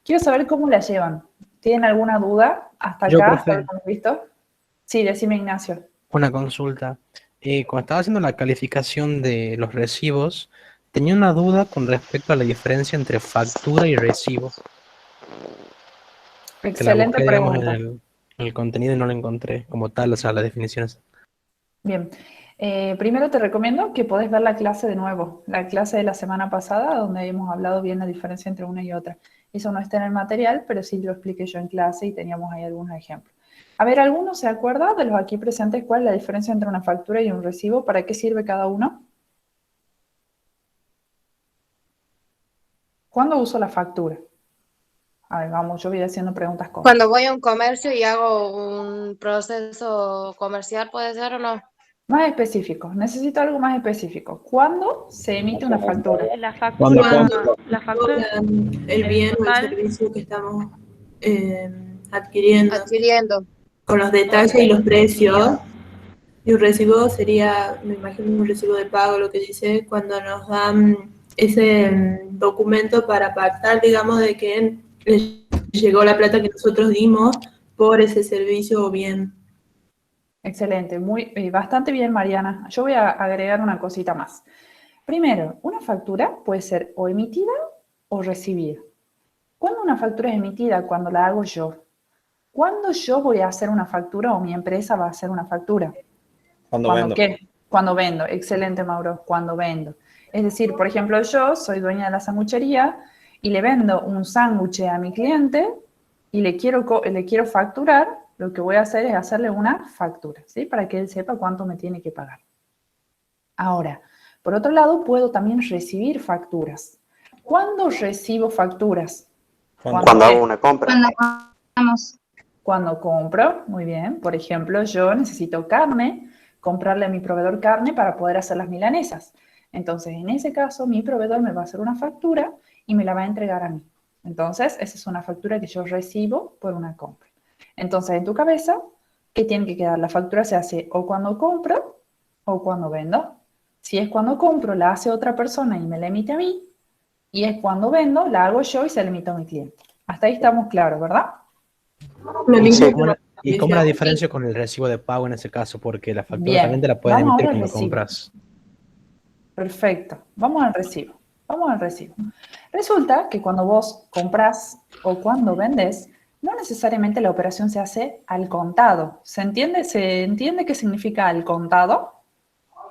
Quiero saber cómo la llevan. ¿Tienen alguna duda hasta Yo, acá, hasta lo profe, que hemos visto? Sí, decime, Ignacio. una consulta. Cuando estaba haciendo la calificación de los recibos, tenía una duda con respecto a la diferencia entre factura y recibo, que la Excelente busqué, digamos, pregunta. en el contenido y no la encontré como tal, o sea, las definiciones. Bien. Primero te recomiendo que podés ver la clase de nuevo, la clase de la semana pasada, donde hemos hablado bien la diferencia entre una y otra. Eso no está en el material, pero sí lo expliqué yo en clase y teníamos ahí algunos ejemplos. A ver, ¿alguno se acuerda de los aquí presentes cuál es la diferencia entre una factura y un recibo? ¿Para qué sirve cada uno? ¿Cuándo uso la factura? A ver, vamos, yo voy haciendo preguntas cortas. Cuando voy a un comercio y hago un proceso comercial, ¿puede ser o no? Más específico, necesito algo más específico. ¿Cuándo se emite una factura? La Cuando factura, compro. la factura El bien o el total. servicio que estamos adquiriendo, Adquiriendo. con los detalles y los precios. Y un recibo sería, me imagino, un recibo de pago, lo que dice, cuando nos dan ese documento para pactar, digamos, de que les llegó la plata que nosotros dimos por ese servicio o bien. Excelente, bastante bien, Mariana. Yo voy a agregar una cosita más. Primero, una factura puede ser o emitida o recibida. ¿Cuándo una factura es emitida? Cuando la hago yo. ¿Cuándo yo voy a hacer una factura o mi empresa va a hacer una factura? Cuando ¿Cuándo vendo. qué? Cuando vendo. Excelente, Mauro. Cuando vendo. Es decir, por ejemplo, yo soy dueña de la sanguchería y le vendo un sándwich a mi cliente y le quiero facturar. Lo que voy a hacer es hacerle una factura, ¿sí? Para que él sepa cuánto me tiene que pagar. Ahora, por otro lado, puedo también recibir facturas. ¿Cuándo recibo facturas? Cuando hago una compra. Cuando compro, muy bien. Por ejemplo, yo necesito carne, comprarle a mi proveedor carne para poder hacer las milanesas. Entonces, en ese caso, mi proveedor me va a hacer una factura y me la va a entregar a mí. Entonces, esa es una factura que yo recibo por una compra. Entonces, en tu cabeza, ¿qué tiene que quedar? La factura se hace o cuando compro o cuando vendo. Si es cuando compro, la hace otra persona y me la emite a mí. Y es cuando vendo, la hago yo y se la emito a mi cliente. Hasta ahí estamos claros, ¿verdad? Lo ¿Y mismo cómo que y cómo la diferencia con el recibo de pago en ese caso? Porque la factura también Bien, te la pueden vamos emitir ahora al cuando recibo. compras. Perfecto, vamos al recibo. Vamos al recibo. Resulta que cuando vos compras o cuando vendes, no necesariamente la operación se hace al contado. ¿Se entiende? ¿Se entiende qué significa al contado?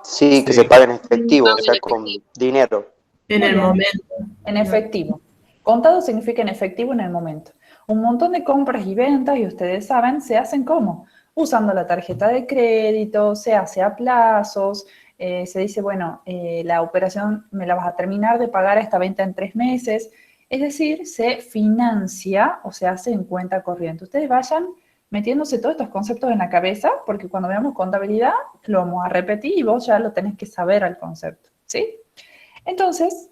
Sí, que se pague en efectivo, o sea, con dinero. en Muy el bien. momento. En efectivo. Contado significa en efectivo en el momento. Un montón de compras y ventas, y ustedes saben, se hacen ¿cómo? Usando la tarjeta de crédito, se hace a plazos, se dice, bueno, la operación me la vas a terminar de pagar esta venta en 3 meses. Es decir, se financia o se hace en cuenta corriente. Ustedes vayan metiéndose todos estos conceptos en la cabeza, porque cuando veamos contabilidad lo vamos a repetir y vos ya lo tenés que saber al concepto, ¿sí? Entonces,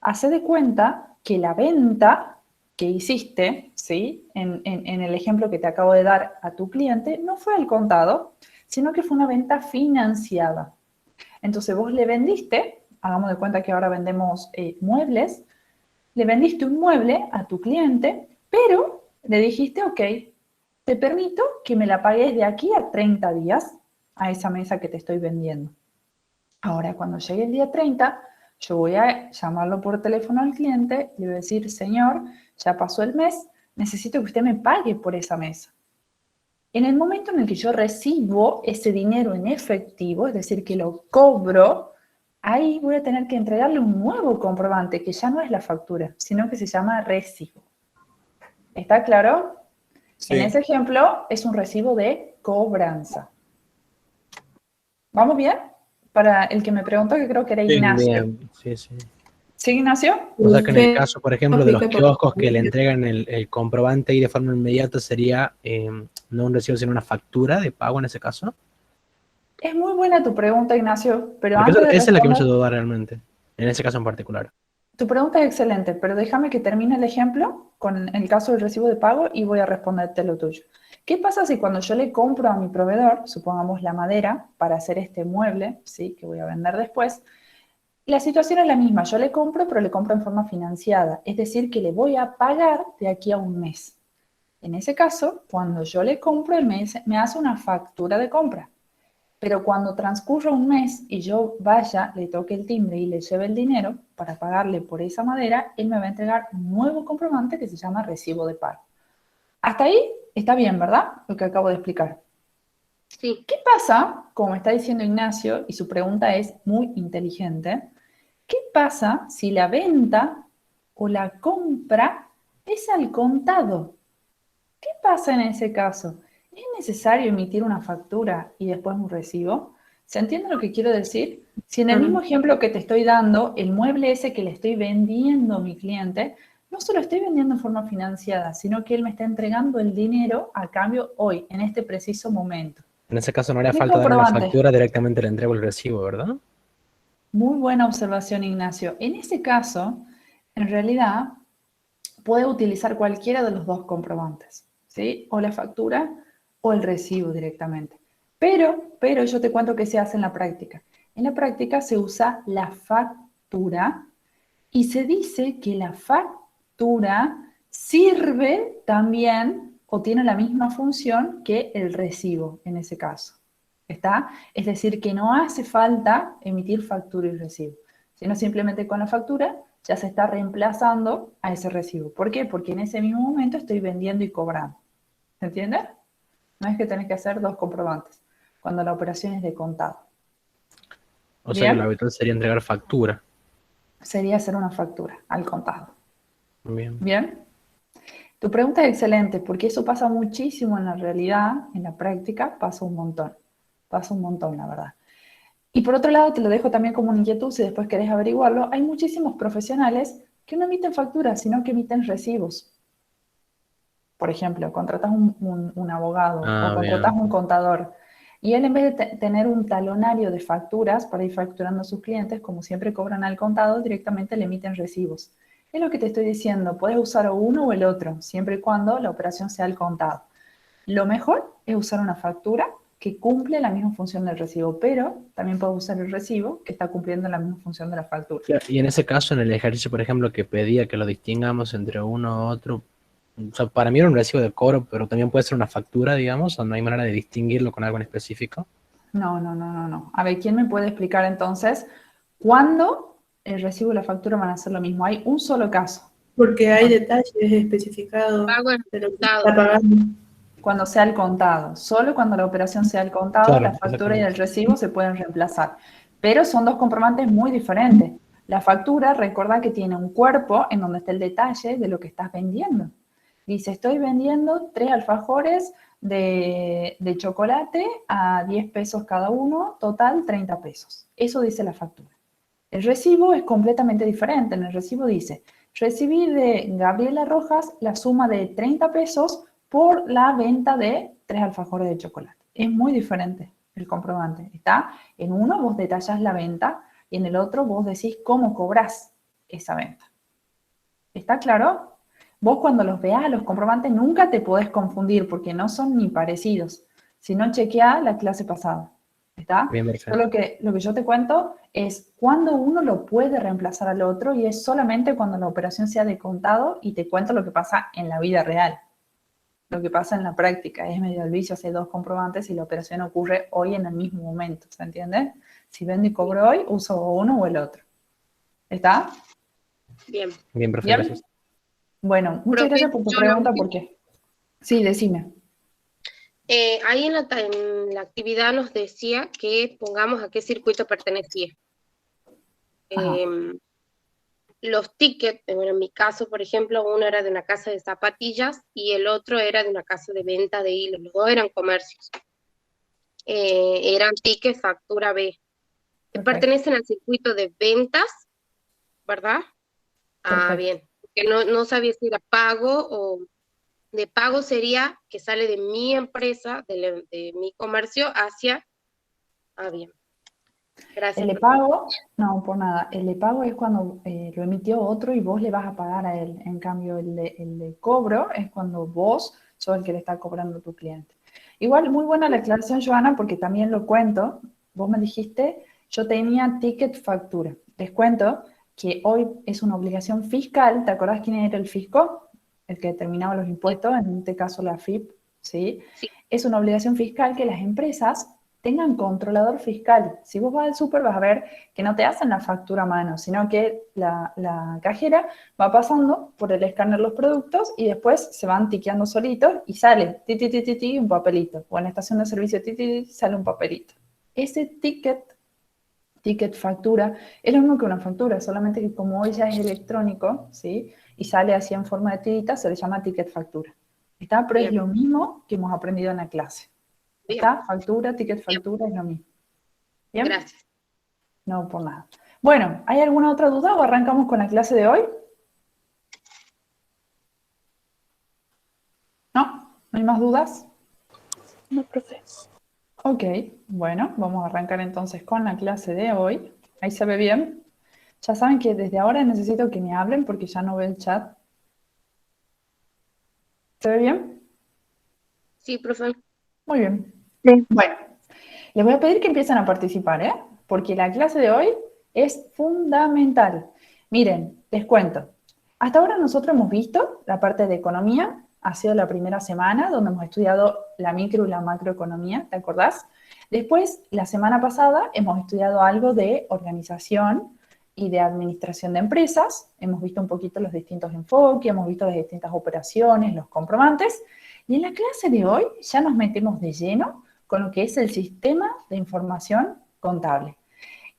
hace de cuenta que la venta que hiciste, ¿sí? En el ejemplo que te acabo de dar a tu cliente, no fue al contado, sino que fue una venta financiada. Entonces vos le vendiste, hagamos de cuenta que ahora vendemos muebles, le vendiste un mueble a tu cliente, pero le dijiste, ok, te permito que me la pagues de aquí a 30 días a esa mesa que te estoy vendiendo. Ahora, cuando llegue el día 30, yo voy a llamarlo por teléfono al cliente y le voy a decir, señor, ya pasó el mes, necesito que usted me pague por esa mesa. En el momento en el que yo recibo ese dinero en efectivo, es decir, que lo cobro, ahí voy a tener que entregarle un nuevo comprobante, que ya no es la factura, sino que se llama recibo. ¿Está claro? Sí. En ese ejemplo, es un recibo de cobranza. ¿Vamos bien? Para el que me preguntó, que creo que era Ignacio. Bien, sí, sí. ¿Sí, Ignacio? O sea que en el Usted caso, por ejemplo, de los aplica kioscos que le entregan el comprobante ahí de forma inmediata, sería no un recibo, sino una factura de pago en ese caso. Es muy buena tu pregunta, Ignacio, pero Porque antes de esa es la que me responder, hizo dudar realmente, en ese caso en particular. tu pregunta es excelente, pero déjame que termine el ejemplo con el caso del recibo de pago y voy a responderte lo tuyo. ¿Qué pasa si cuando yo le compro a mi proveedor, supongamos la madera, para hacer este mueble, ¿sí? Que voy a vender después, La situación es la misma, yo le compro, pero le compro en forma financiada, es decir, que le voy a pagar de aquí a un mes. En ese caso, cuando yo le compro, él me hace una factura de compra. Pero cuando transcurra un mes y yo vaya, le toque el timbre y le lleve el dinero para pagarle por esa madera, él me va a entregar un nuevo comprobante que se llama recibo de pago. Hasta ahí está bien, ¿verdad? Lo que acabo de explicar. Sí. ¿Qué pasa, como está diciendo Ignacio, y su pregunta es muy inteligente, qué pasa si la venta o la compra es al contado? ¿Qué pasa en ese caso? ¿Es necesario emitir una factura y después un recibo? ¿Se entiende lo que quiero decir? Si en el mismo ejemplo que te estoy dando, el mueble ese que le estoy vendiendo a mi cliente, no se lo estoy vendiendo en forma financiada, sino que él me está entregando el dinero a cambio hoy, en este preciso momento. En ese caso no haría Mi falta darle una comprobante. factura, directamente le entrego el recibo, ¿verdad? Muy buena observación, Ignacio. En ese caso, en realidad, puede utilizar cualquiera de los dos comprobantes, ¿sí? O la factura o el recibo directamente. Pero yo te cuento qué se hace en la práctica. En la práctica se usa la factura y se dice que la factura sirve también o tiene la misma función que el recibo en ese caso. ¿Está? Es decir, que no hace falta emitir factura y recibo, sino simplemente con la factura ya se está reemplazando a ese recibo. ¿Por qué? Porque en ese mismo momento estoy vendiendo y cobrando. ¿Se entiende? No es que tenés que hacer dos comprobantes cuando la operación es de contado. O sea que lo Bien, habitual sería entregar factura. sería hacer una factura al contado. Bien. Bien. Tu pregunta es excelente porque eso pasa muchísimo en la realidad, en la práctica pasa un montón. Pasa un montón, la verdad. Y por otro lado, te lo dejo también como una inquietud, si después querés averiguarlo, hay muchísimos profesionales que no emiten facturas, sino que emiten recibos. Por ejemplo, contratas un abogado o Ah, contratas bien. un contador y él en vez de tener un talonario de facturas para ir facturando a sus clientes, como siempre cobran al contado, directamente le emiten recibos. Es lo que te estoy diciendo, puedes usar uno o el otro, siempre y cuando la operación sea al contado. Lo mejor es usar una factura que cumple la misma función del recibo, pero también puedes usar el recibo que está cumpliendo la misma función de la factura. Y en ese caso, en el ejercicio, por ejemplo, que pedía que lo distingamos entre uno u otro, o sea, para mí era un recibo de cobro, pero también puede ser una factura, digamos, o no hay manera de distinguirlo con algo en específico. No. A ver, ¿quién me puede explicar entonces cuándo el recibo y la factura van a ser lo mismo? Hay un solo caso, Porque hay detalles especificados Pago en de lo que se contado. está pagando. cuando sea el contado. Solo cuando la operación sea el contado, Claro, la factura y exactamente. el recibo se pueden reemplazar. Pero son dos comprobantes muy diferentes. La factura, recuerda que tiene un cuerpo en donde está el detalle de lo que estás vendiendo. Dice, estoy vendiendo 3 alfajores de chocolate a 10 pesos cada uno, total 30 pesos. Eso dice la factura. El recibo es completamente diferente. En el recibo dice, recibí de Gabriela Rojas la suma de 30 pesos por la venta de 3 alfajores de chocolate. Es muy diferente el comprobante. Está en uno vos detallas la venta y en el otro vos decís cómo cobrás esa venta. ¿Está claro? Vos cuando los veas los comprobantes nunca te podés confundir porque no son ni parecidos. Si no, chequea la clase pasada. ¿Está? Bien, Yo perfecto. lo que yo te cuento es cuando uno lo puede reemplazar al otro y es solamente cuando la operación sea de contado y te cuento lo que pasa en la vida real. Lo que pasa en la práctica es medio el vicio, hacer dos comprobantes y la operación ocurre hoy en el mismo momento, ¿se entiende? Si vendo y cobro hoy, uso uno o el otro. ¿Está? Bien. Bien, perfecto. ¿Bien? Gracias. Bueno, muchas Profe, gracias por tu yo lo pregunta, que- ¿por qué? Sí, decime. ahí en la actividad nos decía que pongamos a qué circuito pertenecía. Ajá. Los tickets, bueno, en mi caso, por ejemplo, uno era de una casa de zapatillas y el otro era de una casa de venta de hilos. Los dos eran comercios. Eran tickets factura B. Perfecto. Pertenecen al circuito de ventas, ¿verdad? Ah, Perfecto. bien. Porque no sabía si era pago o de pago sería que sale de mi empresa, de mi comercio hacia... Ah, bien. Gracias. El de pago, no, por nada. El de pago es cuando lo emitió otro y vos le vas a pagar a él. En cambio, el de cobro es cuando vos sos el que le está cobrando a tu cliente. Igual, muy buena la aclaración, Joana, porque también lo cuento. Vos me dijiste, yo tenía ticket factura. les cuento que hoy es una obligación fiscal. ¿Te acordás quién era el fisco? El que determinaba los impuestos, en este caso la FIP, ¿sí? Sí. Es una obligación fiscal que las empresas tengan controlador fiscal. Si vos vas al súper vas a ver que no te hacen la factura a mano, sino que la cajera va pasando por el escáner los productos y después se van tiqueando solitos y sale ti, ti, ti, ti, ti, un papelito. O en la estación de servicio ti, ti, ti, sale un papelito. Ese ticket factura, es lo mismo que una factura, solamente que como hoy ya es electrónico, ¿sí? Y sale así en forma de tirita, se le llama ticket factura. ¿Está? Pero Bien. es lo mismo que hemos aprendido en la clase. Bien. ¿Está? Factura, ticket factura, es lo mismo. ¿Bien? Gracias. No, por nada. Bueno, ¿hay alguna otra duda o arrancamos con la clase de hoy? ¿No? ¿No hay más dudas? No, profe. Ok, bueno, vamos a arrancar entonces con la clase de hoy. Ahí se ve bien. Ya saben que desde ahora necesito que me hablen porque ya no veo el chat. ¿Se ve bien? Sí, profe. Muy bien. Sí. Bueno, les voy a pedir que empiecen a participar, ¿eh? Porque la clase de hoy es fundamental. Miren, les cuento. Hasta ahora nosotros hemos visto la parte de economía. Ha sido la primera semana donde hemos estudiado la micro y la macroeconomía, ¿te acordás? Después, la semana pasada, hemos estudiado algo de organización y de administración de empresas. Hemos visto un poquito los distintos enfoques, hemos visto las distintas operaciones, los comprobantes. Y en la clase de hoy ya nos metemos de lleno con lo que es el sistema de información contable.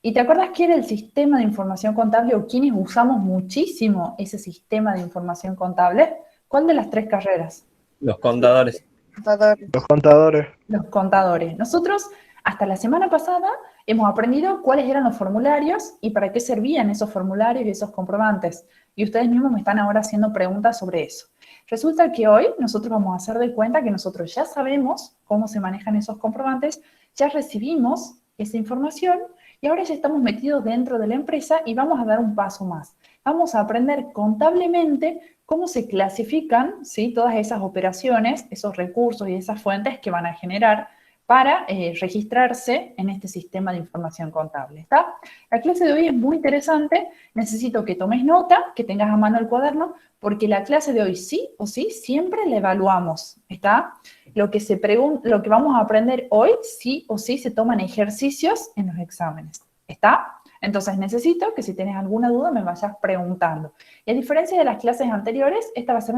¿Y te acuerdas qué era el sistema de información contable o quiénes usamos muchísimo ese sistema de información contable? ¿Cuál de las tres carreras? Los contadores. Los contadores. Los contadores. Nosotros, hasta la semana pasada, hemos aprendido cuáles eran los formularios y para qué servían esos formularios y esos comprobantes. Y ustedes mismos me están ahora haciendo preguntas sobre eso. Resulta que hoy nosotros vamos a hacer de cuenta que nosotros ya sabemos cómo se manejan esos comprobantes, ya recibimos esa información y ahora ya estamos metidos dentro de la empresa y vamos a dar un paso más. Vamos a aprender contablemente cómo se clasifican, ¿sí?, todas esas operaciones, esos recursos y esas fuentes que van a generar para registrarse en este sistema de información contable, ¿está? La clase de hoy es muy interesante, necesito que tomes nota, que tengas a mano el cuaderno, porque la clase de hoy sí o sí siempre la evaluamos, ¿está? Lo que vamos a aprender hoy sí o sí se toman ejercicios en los exámenes, ¿está? Entonces necesito que si tienes alguna duda me vayas preguntando. Y a diferencia de las clases anteriores, esta va a ser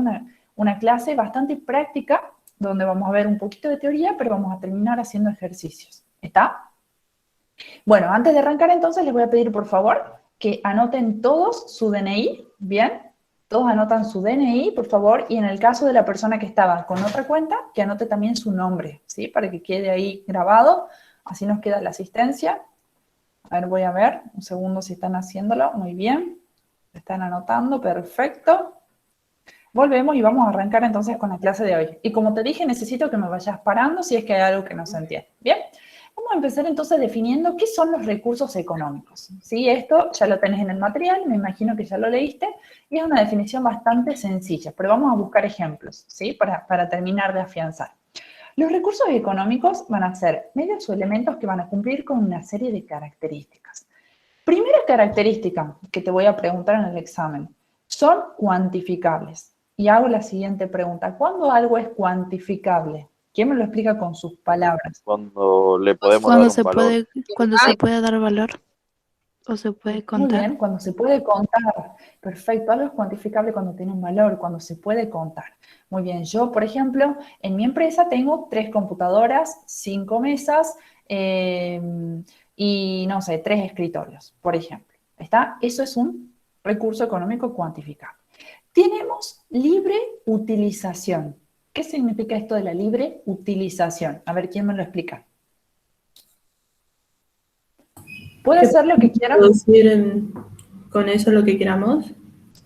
una clase bastante práctica, donde vamos a ver un poquito de teoría, pero vamos a terminar haciendo ejercicios. ¿Está? Bueno, antes de arrancar entonces les voy a pedir por favor que anoten todos su DNI, ¿bien? Todos anotan su DNI, por favor, y en el caso de la persona que estaba con otra cuenta, que anote también su nombre, ¿sí? Para que quede ahí grabado, así nos queda la asistencia. A ver, voy a ver, un segundo si están haciéndolo, muy bien. Están anotando, perfecto. Volvemos y vamos a arrancar entonces con la clase de hoy. Y como te dije, necesito que me vayas parando si es que hay algo que no se entiende. Bien, vamos a empezar entonces definiendo qué son los recursos económicos. ¿Sí? Esto ya lo tenés en el material, me imagino que ya lo leíste, y es una definición bastante sencilla, pero vamos a buscar ejemplos, ¿sí? Para terminar de afianzar. Los recursos económicos van a ser medios o elementos que van a cumplir con una serie de características. Primera característica que te voy a preguntar en el examen, son cuantificables. Y hago la siguiente pregunta. ¿Cuándo algo es cuantificable? ¿Quién me lo explica con sus palabras? Cuando le podemos Cuando dar se un valor. puede, cuando se puede dar valor o se puede Muy contar. bien, cuando se puede contar. Perfecto, algo es cuantificable cuando tiene un valor, cuando se puede contar. Muy bien, yo, por ejemplo, en mi empresa tengo 3 computadoras, 5 mesas y, no sé, 3 escritorios, por ejemplo. ¿Está? Eso es un recurso económico cuantificable. Tenemos libre utilización. ¿Qué significa esto de la libre utilización? A ver, ¿quién me lo explica? ¿Puedo hacer lo que quiera? Producir con eso lo que queramos.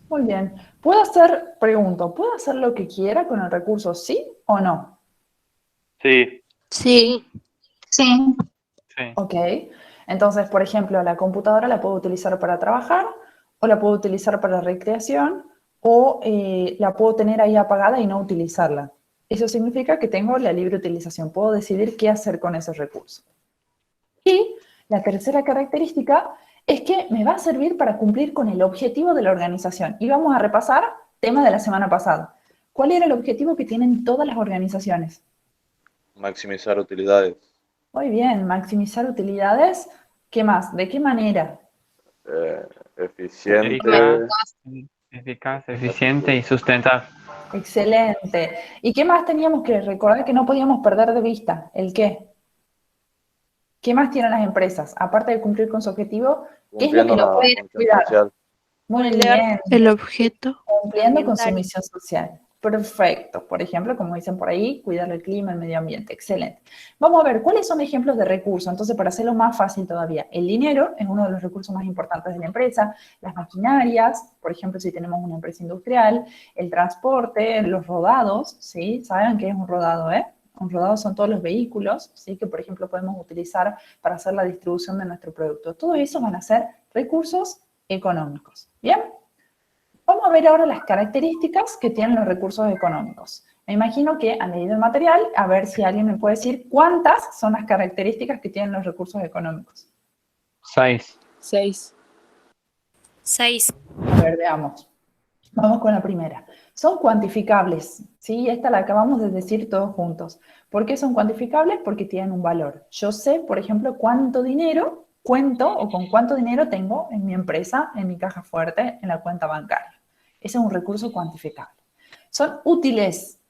Muy bien. ¿Puedo hacer, pregunto, ¿puedo hacer lo que quiera con el recurso, sí o no? Sí, Sí, Sí. sí. Ok. Entonces, por ejemplo, la computadora la puedo utilizar para trabajar, o la puedo utilizar para recreación, o la puedo tener ahí apagada y no utilizarla. Eso significa que tengo la libre utilización. Puedo decidir qué hacer con ese recurso. Y la tercera característica es que me va a servir para cumplir con el objetivo de la organización. Y vamos a repasar tema de la semana pasada. ¿Cuál era el objetivo que tienen todas las organizaciones? Maximizar utilidades. Muy bien, maximizar utilidades. ¿Qué más? ¿De qué manera? Eficiente. Eficaz, eficiente y sustentable. Excelente. ¿Y qué más teníamos que recordar que no podíamos perder de vista? ¿El qué? ¿Qué más tienen las empresas? Aparte de cumplir con su objetivo, ¿qué es lo que no pueden cuidar? Social. Muy bien. El objeto. Cumpliendo con su misión social. Perfecto. Por ejemplo, como dicen por ahí, cuidar el clima, el medio ambiente. Excelente. Vamos a ver, ¿cuáles son ejemplos de recursos? Entonces, para hacerlo más fácil todavía, el dinero es uno de los recursos más importantes de la empresa, las maquinarias, por ejemplo, si tenemos una empresa industrial, el transporte, los rodados, ¿sí? ¿Saben qué es un rodado, Un rodado son todos los vehículos, ¿sí? Que, por ejemplo, podemos utilizar para hacer la distribución de nuestro producto. Todo eso van a ser recursos económicos. ¿Bien? Vamos a ver ahora las características que tienen los recursos económicos. Me imagino que han leído el material, a ver si alguien me puede decir cuántas son las características que tienen los recursos económicos. 6. 6. 6. A ver, veamos. Vamos con la primera. Son cuantificables, ¿sí? Esta la acabamos de decir todos juntos. ¿Por qué son cuantificables? Porque tienen un valor. Yo sé, por ejemplo, cuánto dinero cuento o con cuánto dinero tengo en mi empresa, en mi caja fuerte, en la cuenta bancaria. Ese es un recurso cuantificable. Son útiles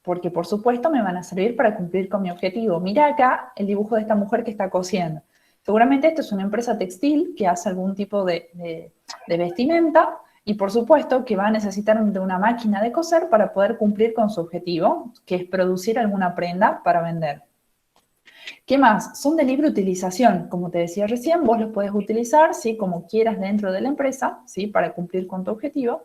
porque, por supuesto, me van a servir para cumplir con mi objetivo. Mira acá el dibujo de esta mujer que está cosiendo. Seguramente esto es una empresa textil que hace algún tipo de vestimenta y, por supuesto, que va a necesitar de una máquina de coser para poder cumplir con su objetivo, que es producir alguna prenda para vender. ¿Qué más? Son de libre utilización. Como te decía recién, vos los puedes utilizar, ¿sí? Como quieras dentro de la empresa, ¿sí? Para cumplir con tu objetivo.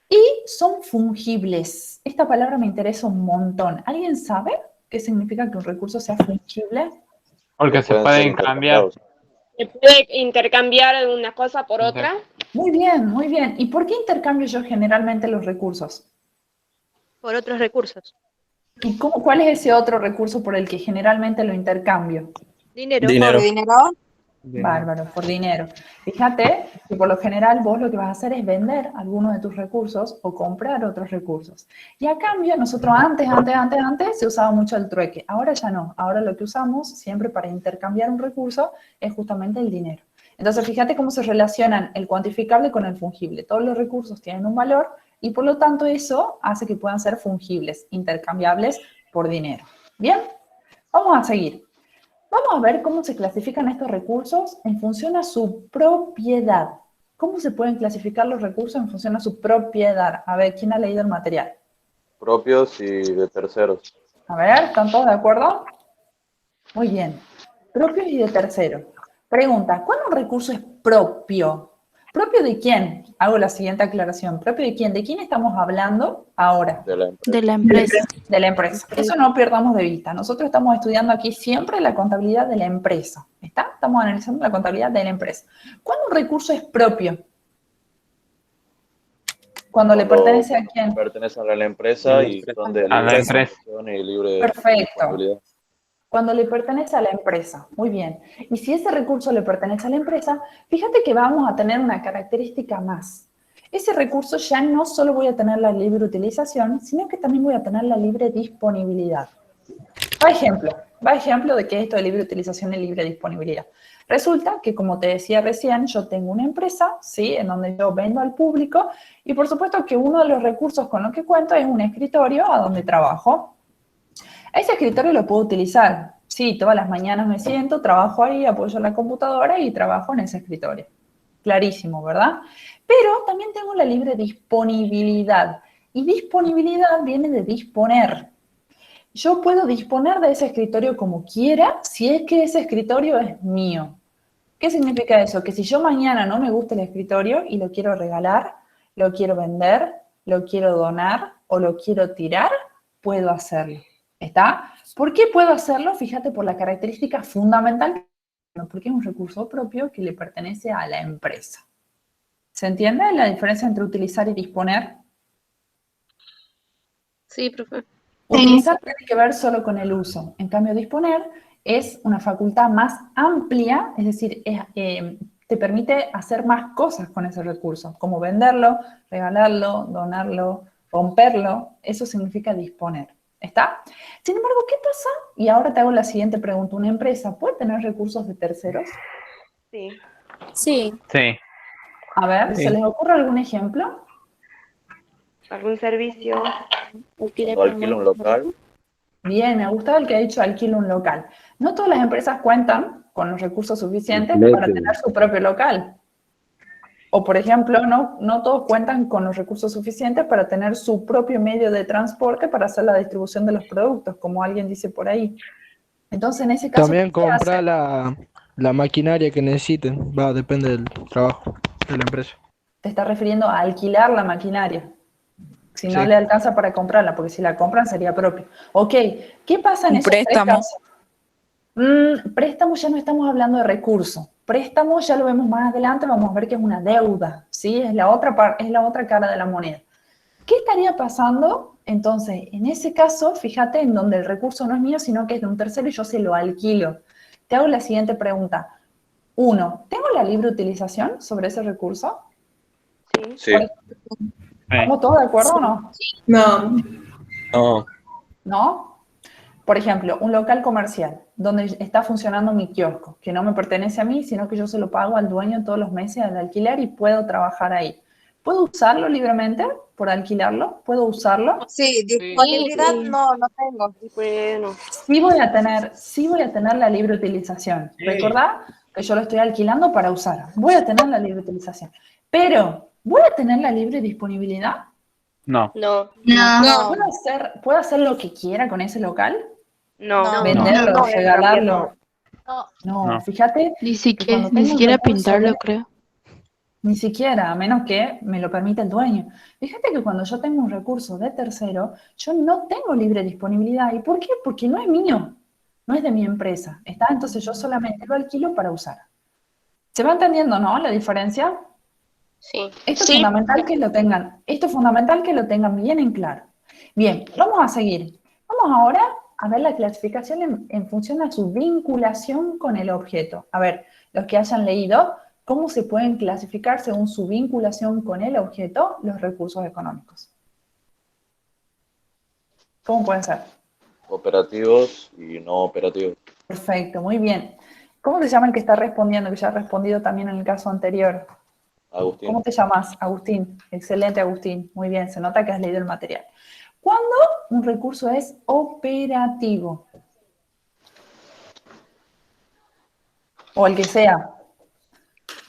Y son fungibles. Esta palabra me interesa un montón. ¿Alguien sabe qué significa que un recurso sea fungible? Porque se pueden cambiar. ¿Se puede intercambiar una cosa por otra? Muy bien, muy bien. ¿Y por qué intercambio yo generalmente los recursos? Por otros recursos. ¿Y cuál es ese otro recurso por el que generalmente lo intercambio? Dinero. ¿Por dinero? Bárbaro, por dinero. Fíjate que por lo general vos lo que vas a hacer es vender algunos de tus recursos o comprar otros recursos. Y a cambio, nosotros antes se usaba mucho el trueque. Ahora ya no. Ahora lo que usamos siempre para intercambiar un recurso es justamente el dinero. Entonces, fíjate cómo se relacionan el cuantificable con el fungible. Todos los recursos tienen un valor y por lo tanto eso hace que puedan ser fungibles, intercambiables por dinero. Bien, vamos a seguir. Vamos a ver cómo se clasifican estos recursos en función a su propiedad. ¿Cómo se pueden clasificar los recursos en función a su propiedad? A ver, ¿quién ha leído el material? Propios y de terceros. A ver, ¿están todos de acuerdo? Muy bien. Propios y de terceros. Pregunta, ¿cuándo un recurso es propio? ¿Propio de quién? Hago la siguiente aclaración. ¿Propio de quién? ¿De quién estamos hablando ahora? De la empresa. De la empresa. De la empresa. Eso no perdamos de vista. Nosotros estamos estudiando aquí siempre la contabilidad de la empresa. ¿Está? Estamos analizando la contabilidad de la empresa. ¿Cuándo un recurso es propio? Cuando le pertenece a quién? Pertenece a la empresa y son de libre asociación y libre. Perfecto. Cuando le pertenece a la empresa. Muy bien. Y si ese recurso le pertenece a la empresa, fíjate que vamos a tener una característica más. Ese recurso ya no solo voy a tener la libre utilización, sino que también voy a tener la libre disponibilidad. Va ejemplo de que esto de libre utilización y libre disponibilidad. Resulta que, como te decía recién, yo tengo una empresa, ¿sí? En donde yo vendo al público y por supuesto que uno de los recursos con los que cuento es un escritorio a donde trabajo. A ese escritorio lo puedo utilizar. Sí, todas las mañanas me siento, trabajo ahí, apoyo la computadora y trabajo en ese escritorio. Clarísimo, ¿verdad? Pero también tengo la libre disponibilidad. Y disponibilidad viene de disponer. Yo puedo disponer de ese escritorio como quiera si es que ese escritorio es mío. ¿Qué significa eso? Que si yo mañana no me gusta el escritorio y lo quiero regalar, lo quiero vender, lo quiero donar o lo quiero tirar, puedo hacerlo. ¿Está? ¿Por qué puedo hacerlo? Fíjate, por la característica fundamental, porque es un recurso propio que le pertenece a la empresa. ¿Se entiende la diferencia entre utilizar y disponer? Sí, profe. Utilizar tiene que ver solo con el uso. En cambio, disponer es una facultad más amplia, es decir, te permite hacer más cosas con ese recurso, como venderlo, regalarlo, donarlo, romperlo. Eso significa disponer. ¿Está? Sin embargo, ¿qué pasa? Y ahora te hago la siguiente pregunta. ¿Una empresa puede tener recursos de terceros? Sí. Sí. Sí. A ver, ¿se les ocurre algún ejemplo? ¿Algún servicio? Cuando alquilo un local. Bien, me ha gustado el que ha dicho alquilo un local. No todas las empresas cuentan con los recursos suficientes para tener su propio local. O, por ejemplo, no todos cuentan con los recursos suficientes para tener su propio medio de transporte para hacer la distribución de los productos, como alguien dice por ahí. Entonces, en ese caso, También ¿qué se hace? comprar la maquinaria que necesiten. Depende del trabajo de la empresa. Te está refiriendo a alquilar la maquinaria. Si no Sí. le alcanza para comprarla, porque si la compran sería propio. Ok, ¿qué pasa en Un esos tres préstamo. casos? Préstamo ya no estamos hablando de recursos. Préstamo ya lo vemos más adelante, vamos a ver que es una deuda, ¿sí? Es la otra cara de la moneda. ¿Qué estaría pasando? Entonces, en ese caso, fíjate en donde el recurso no es mío, sino que es de un tercero y yo se lo alquilo. Te hago la siguiente pregunta. 1, ¿tengo la libre utilización sobre ese recurso? Sí. ¿Estamos todos de acuerdo o no? No. No. ¿No? Por ejemplo, un local comercial donde está funcionando mi kiosco, que no me pertenece a mí, sino que yo se lo pago al dueño todos los meses al alquiler y puedo trabajar ahí. ¿Puedo usarlo libremente por alquilarlo? ¿Puedo usarlo? Sí, disponibilidad Sí. no tengo. Bueno. Sí voy a tener la libre utilización. Recordá que yo lo estoy alquilando para usar. Voy a tener la libre utilización. Pero, ¿voy a tener la libre disponibilidad? No. No. No. ¿Puedo hacer lo que quiera con ese local? No. ¿Venderlo, No. regalarlo? No. No, fíjate Ni que siquiera, cuando ni tengo un siquiera recurso pintarlo, de- creo. Ni siquiera, a menos que me lo permita el dueño. Fíjate que cuando yo tengo un recurso de tercero, yo no tengo libre disponibilidad. ¿Y por qué? Porque no es mío, no es de mi empresa. ¿Está? Entonces yo solamente lo alquilo para usar. ¿Se va entendiendo, no? La diferencia. Sí. Esto es fundamental que lo tengan bien en claro. Bien, vamos a seguir. Vamos ahora a ver la clasificación en función a su vinculación con el objeto. A ver, los que hayan leído, ¿cómo se pueden clasificar según su vinculación con el objeto los recursos económicos? ¿Cómo pueden ser? Operativos y no operativos. Perfecto, muy bien. ¿Cómo se llama el que está respondiendo, que ya ha respondido también en el caso anterior? Agustín. ¿Cómo te llamas? Agustín. Excelente, Agustín. Muy bien, se nota que has leído el material. ¿Cuándo un recurso es operativo? O el que sea.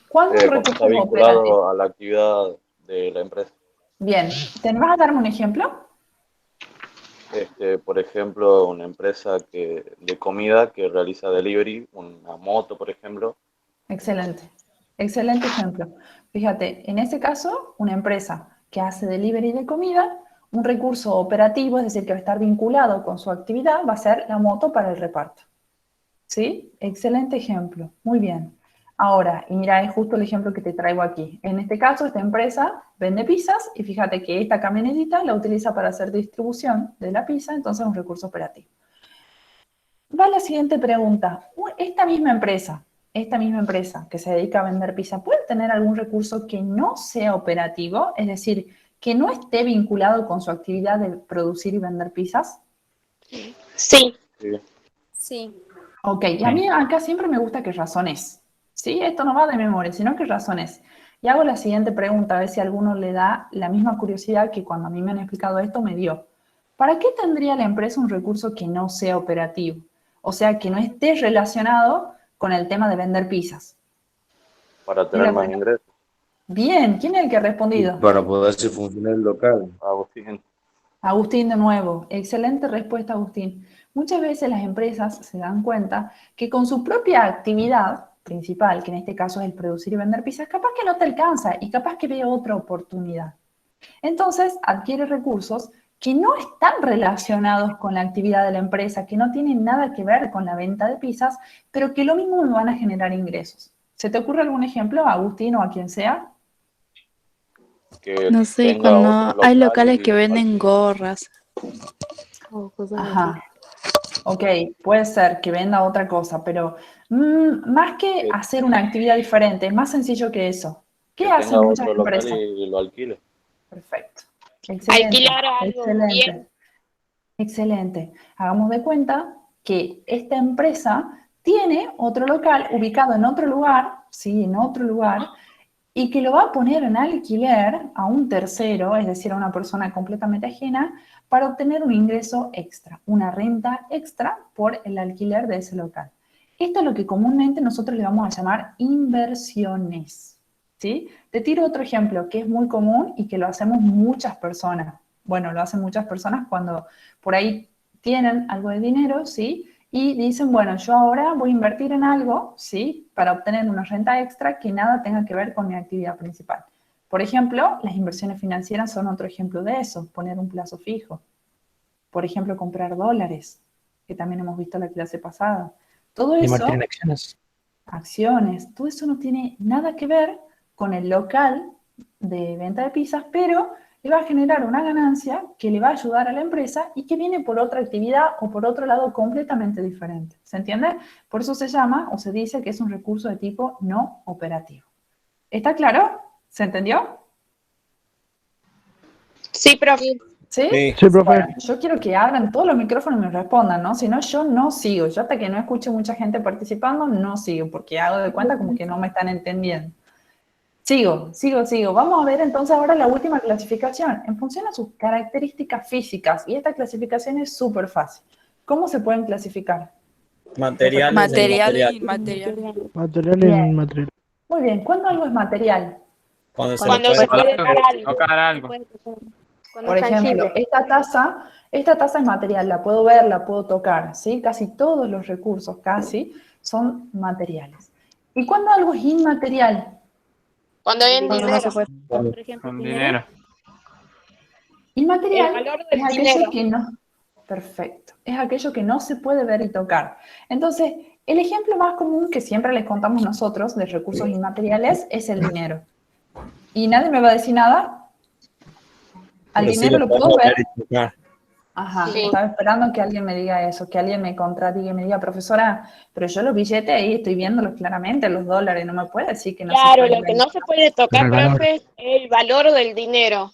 ¿Cuándo un Cuando recurso está es operativo? vinculado a la actividad de la empresa. Bien, ¿te vas a darme un ejemplo? Por ejemplo, una empresa de comida que realiza delivery, una moto, por ejemplo. Excelente. Excelente ejemplo. Fíjate, en este caso, una empresa que hace delivery de comida, un recurso operativo, es decir, que va a estar vinculado con su actividad, va a ser la moto para el reparto. ¿Sí? Excelente ejemplo. Muy bien. Ahora, y mira, es justo el ejemplo que te traigo aquí. En este caso, esta empresa vende pizzas y fíjate que esta camionetita la utiliza para hacer distribución de la pizza, entonces es un recurso operativo. Va la siguiente pregunta. Esta misma empresa que se dedica a vender pizza, ¿puede tener algún recurso que no sea operativo? Es decir, que no esté vinculado con su actividad de producir y vender pizzas. Sí. Sí. Ok, y a mí acá siempre me gusta que razones. ¿Sí? Esto no va de memoria, sino que razones. Y hago la siguiente pregunta, a ver si a alguno le da la misma curiosidad que cuando a mí me han explicado esto me dio. ¿Para qué tendría la empresa un recurso que no sea operativo? O sea, que no esté relacionado con el tema de vender pizzas. Para tener más ingresos. Bien, ¿quién es el que ha respondido? Para poder hacer funcionar el local. Agustín. Agustín de nuevo. Excelente respuesta, Agustín. Muchas veces las empresas se dan cuenta que con su propia actividad principal, que en este caso es el producir y vender pizzas, capaz que no te alcanza y capaz que ve otra oportunidad. Entonces adquiere recursos que no están relacionados con la actividad de la empresa, que no tienen nada que ver con la venta de pizzas, pero que lo mismo me van a generar ingresos. ¿Se te ocurre algún ejemplo, Agustín o a quien sea? Que No sé, tenga cuando otro hay local locales y que venden alquile. gorras o cosas así. Ajá. Ok, puede ser que venda otra cosa, pero más que hacer una actividad diferente, es más sencillo que eso. ¿Qué Que hacen tenga muchas otro local empresas? y lo alquile. Perfecto. Excelente. Alquilar algo bien. Excelente. Excelente. Hagamos de cuenta que esta empresa tiene otro local ubicado en otro lugar, sí, en otro lugar, y que lo va a poner en alquiler a un tercero, es decir, a una persona completamente ajena, para obtener un ingreso extra, una renta extra por el alquiler de ese local. Esto es lo que comúnmente nosotros le vamos a llamar inversiones, ¿sí? Te tiro otro ejemplo que es muy común y que lo hacemos muchas personas. Bueno, lo hacen muchas personas cuando por ahí tienen algo de dinero, ¿sí? Y dicen, bueno, yo ahora voy a invertir en algo, ¿sí? Para obtener una renta extra que nada tenga que ver con mi actividad principal. Por ejemplo, las inversiones financieras son otro ejemplo de eso, poner un plazo fijo. Por ejemplo, comprar dólares, que también hemos visto en la clase pasada. Todo Invertir eso, en acciones. acciones, todo eso no tiene nada que ver con el local de venta de pizzas, pero le va a generar una ganancia que le va a ayudar a la empresa y que viene por otra actividad o por otro lado completamente diferente. ¿Se entiende? Por eso se llama o se dice que es un recurso de tipo no operativo. ¿Está claro? ¿Se entendió? Sí, profe. ¿Sí? Sí, profe. Bueno, yo quiero que abran todos los micrófonos y me respondan, ¿no? Si no, yo no sigo. Yo hasta que no escuche mucha gente participando, no sigo, porque hago de cuenta como que no me están entendiendo. Sigo. Vamos a ver entonces ahora la última clasificación, en función a sus características físicas. Y esta clasificación es súper fácil. ¿Cómo se pueden clasificar? Materiales e Material y inmateriales. inmaterial. Material Bien. en material. Muy bien, ¿cuándo algo es material? Cuando se Cuando le se puede puede dar algo. Tocar algo. Cuando Por es ejemplo, tangible. esta taza es material, la puedo ver, la puedo tocar, ¿sí? Casi todos los recursos, casi, son materiales. ¿Y cuándo algo es inmaterial? Cuando hay en Cuando no dinero. se puede. Por ejemplo, Con dinero. dinero. El Inmaterial valor es del aquello dinero. que no... Perfecto. Es aquello que no se puede ver y tocar. Entonces, el ejemplo más común que siempre les contamos nosotros de recursos inmateriales es el dinero. ¿Y nadie me va a decir nada? ¿Al Pero sí dinero lo lo puedo podemos ver? ver y tocar. Ajá, Sí. estaba esperando que alguien me diga eso, que alguien me contradiga y me diga, profesora, pero yo los billetes ahí estoy viéndolos claramente, los dólares, no me puede decir que no se Claro, pueden lo que ver. no se puede tocar, el valor. profe, es el valor del dinero.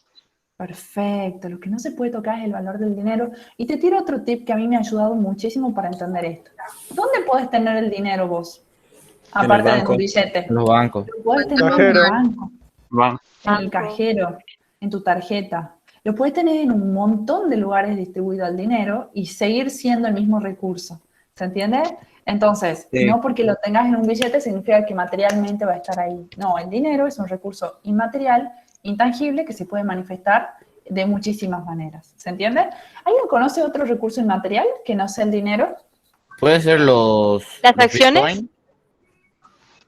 Perfecto, lo que no se puede tocar es el valor del dinero. Y te tiro otro tip que a mí me ha ayudado muchísimo para entender esto. ¿Dónde puedes tener el dinero vos? En el Aparte de banco. un billete. En los bancos. Lo puedes tener en Cajero. el banco, Vamos. en el cajero, en tu tarjeta. Lo puedes tener en un montón de lugares distribuido el dinero y seguir siendo el mismo recurso. ¿Se entiende? Entonces, Sí. no porque lo tengas en un billete significa que materialmente va a estar ahí. No, el dinero es un recurso inmaterial, intangible, que se puede manifestar de muchísimas maneras. ¿Se entiende? ¿Alguien conoce otro recurso inmaterial que no sea el dinero? ¿Puede ser los acciones? Bitcoin?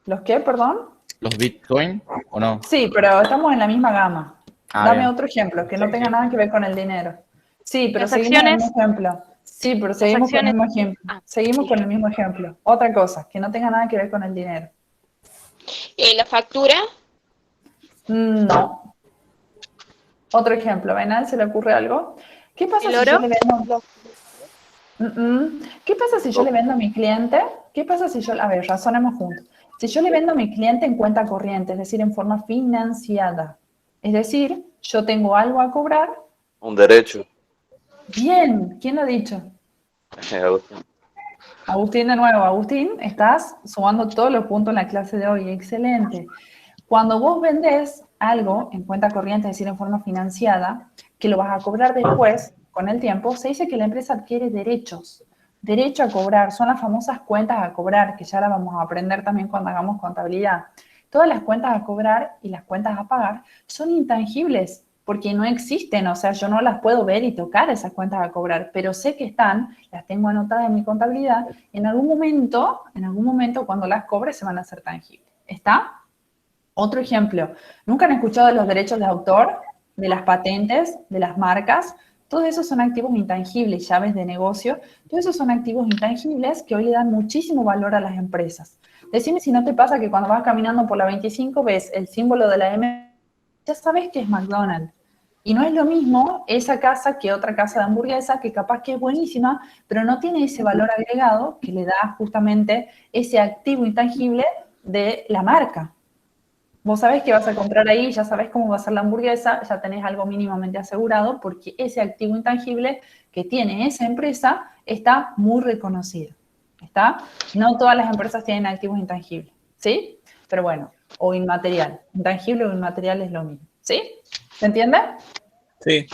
¿Los qué, perdón? ¿Los Bitcoin o no? Sí, pero estamos en la misma gama. Ah, Dame bien. otro ejemplo que no tenga nada que ver con el dinero. Sí, pero Las seguimos en el acciones. mismo ejemplo. Sí, pero seguimos con el acciones. mismo ejemplo. Seguimos con el mismo ejemplo. Otra cosa, que no tenga nada que ver con el dinero. La factura. No. Otro ejemplo, ¿Benal se le ocurre algo? ¿Qué pasa ¿El si yo oro? le vendo? ¿Qué pasa si yo le vendo a mi cliente? ¿Qué pasa si yo, a ver, razonemos juntos. Si yo le vendo a mi cliente en cuenta corriente, es decir, en forma financiada, es decir, yo tengo algo a cobrar. Un derecho. Bien, ¿quién lo ha dicho? Agustín. Agustín de nuevo. Agustín, estás sumando todos los puntos en la clase de hoy. Excelente. Cuando vos vendés algo en cuenta corriente, es decir, en forma financiada, que lo vas a cobrar después, con el tiempo, se dice que la empresa adquiere derechos. Derecho a cobrar, son las famosas cuentas a cobrar, que ya las vamos a aprender también cuando hagamos contabilidad. Todas las cuentas a cobrar y las cuentas a pagar son intangibles, porque no existen, o sea, yo no las puedo ver y tocar esas cuentas a cobrar, pero sé que están, las tengo anotadas en mi contabilidad, y en algún momento, cuando las cobre se van a hacer tangibles. ¿Está? Otro ejemplo, ¿nunca han escuchado de los derechos de autor, de las patentes, de las marcas? Todos esos son activos intangibles, llaves de negocio, todos esos son activos intangibles que hoy le dan muchísimo valor a las empresas. Decime si no te pasa que cuando vas caminando por la 25 ves el símbolo de la M, ya sabes que es McDonald's. Y no es lo mismo esa casa que otra casa de hamburguesa, que capaz que es buenísima, pero no tiene ese valor agregado que le da justamente ese activo intangible de la marca. Vos sabés que vas a comprar ahí, ya sabés cómo va a ser la hamburguesa, ya tenés algo mínimamente asegurado, porque ese activo intangible que tiene esa empresa está muy reconocido. ¿Está? No todas las empresas tienen activos intangibles, ¿sí? Pero bueno, o inmaterial. Intangible o inmaterial es lo mismo, ¿sí? ¿Se entiende? Sí.